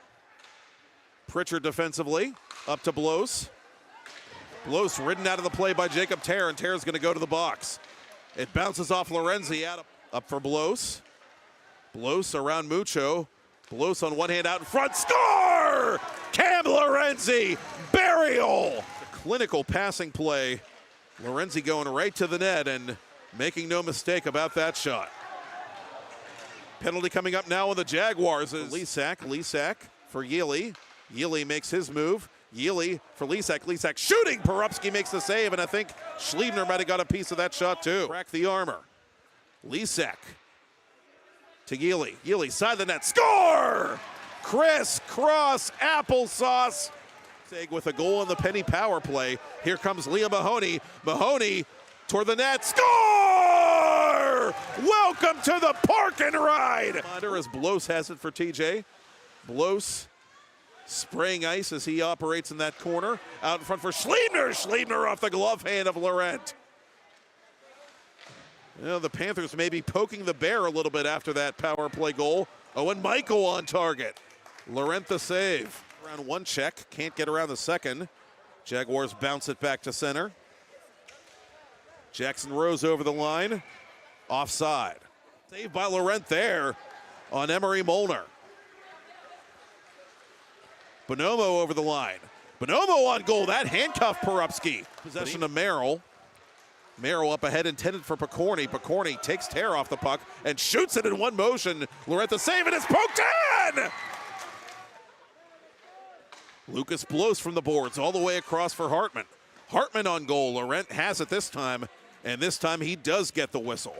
Pritchard defensively up to Blows. Blows ridden out of the play by Jacob Terr, and Terr's going to go to the box. It bounces off Lorenzi out up for Blows. Blows around Mucho. Blows on one hand out in front. Score! Cam Lorenzi! Burial! Clinical passing play. Lorenzi going right to the net and making no mistake about that shot. Penalty coming up now on the Jaguars is Lisak. Lisak for Yealy. Yealy makes his move. Yealy for Lisak. Lisak shooting. Porupski makes the save, and I think Schliebner might have got a piece of that shot too. Crack the armor. Lisak to Yealy. Yealy side of the net. Score! Criss-cross applesauce. With a goal on the penny power play. Here comes Leah Mahoney. Mahoney toward the net. Score! Welcome to the park and ride. As Blows has it for TJ. Blows spraying ice as he operates in that corner. Out in front for Schliebner. Schliebner off the glove hand of Laurent. You know, the Panthers may be poking the bear a little bit after that power play goal. Oh, and Michael on target. Laurent the save. Around one check, can't get around the second. Jaguars bounce it back to center. Jackson Rose over the line, offside. Saved by Laurent there on Emery Molnar. Bonomo over the line. Bonomo on goal, that handcuffed Porupski. Possession to Merrill. Merrill up ahead, intended for Picorni. Picorni takes Terr off the puck and shoots it in one motion. Laurent the save, and it's poked in! Lucas Blows from the boards all the way across for Hartman. Hartman on goal. Laurent has it this time, and this time he does get the whistle.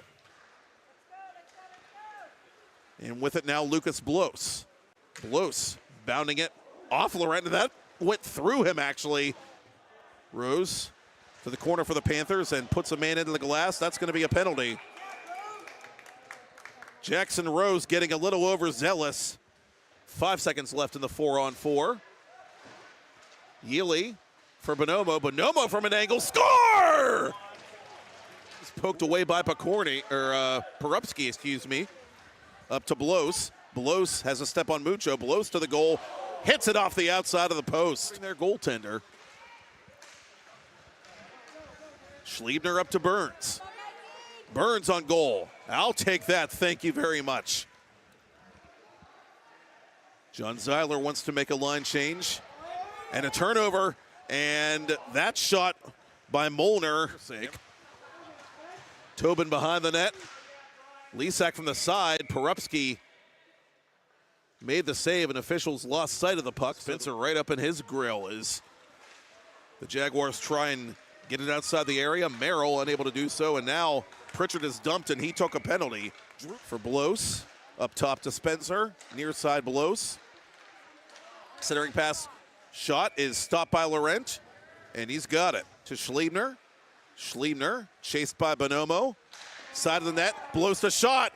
And with it now, Lucas Blows. Blows bounding it off Laurent, and that went through him actually. Rose to the corner for the Panthers and puts a man into the glass. That's going to be a penalty. Jackson Rose getting a little overzealous. 5 seconds left in the 4-on-4. Yealy for Bonomo. Bonomo from an angle. Score! It's poked away by Porupski, excuse me. Up to Blows. Blows has a step on Mucho. Blows to the goal. Hits it off the outside of the post. Their goaltender. Schliebner up to Burns. Burns on goal. I'll take that. Thank you very much. John Zeiler wants to make a line change. And a turnover, and that shot by Molnar. Tobin behind the net. Lisak from the side. Porupski made the save, and officials lost sight of the puck. Spencer right up in his grill as the Jaguars try and get it outside the area. Merrill unable to do so, and now Pritchard is dumped, and he took a penalty for Belos. Up top to Spencer, near side Belos. Centering pass shot is stopped by Laurent, and he's got it to Schliebner. Schliebner chased by Bonomo. Side of the net, Belos the shot.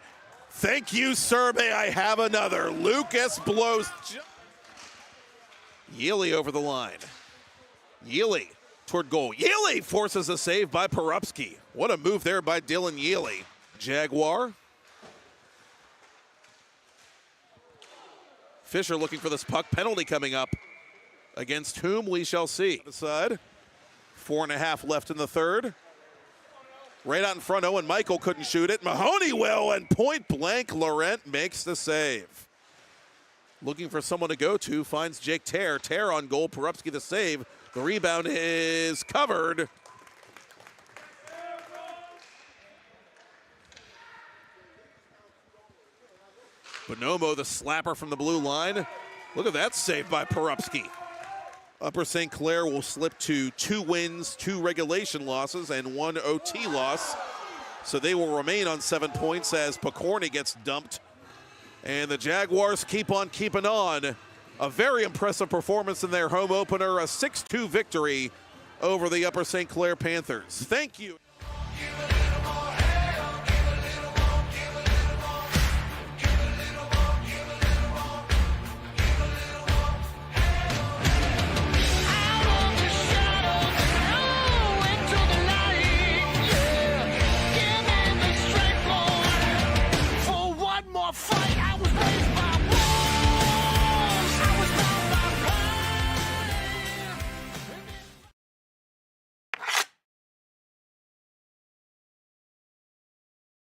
Thank you, sir. May I have another? Lucas Belos. Yealy over the line. Yealy toward goal. Yealy forces a save by Porupski. What a move there by Dylan Yealy. Jaguar. Fisher looking for this puck. Penalty coming up. Against whom we shall see. The side. 4.5 left in the third. Right out in front, Owen Michael couldn't shoot it. Mahoney will, and point blank, Laurent makes the save. Looking for someone to go to, finds Jake Tear. Tear on goal, Porupski the save. The rebound is covered. Bonomo, the slapper from the blue line. Look at that save by Porupski. Upper St. Clair will slip to 2 wins, 2 regulation losses, and 1 OT loss. So they will remain on 7 points as Picorni gets dumped. And the Jaguars keep on keeping on. A very impressive performance in their home opener, a 6-2 victory over the Upper St. Clair Panthers. Thank you.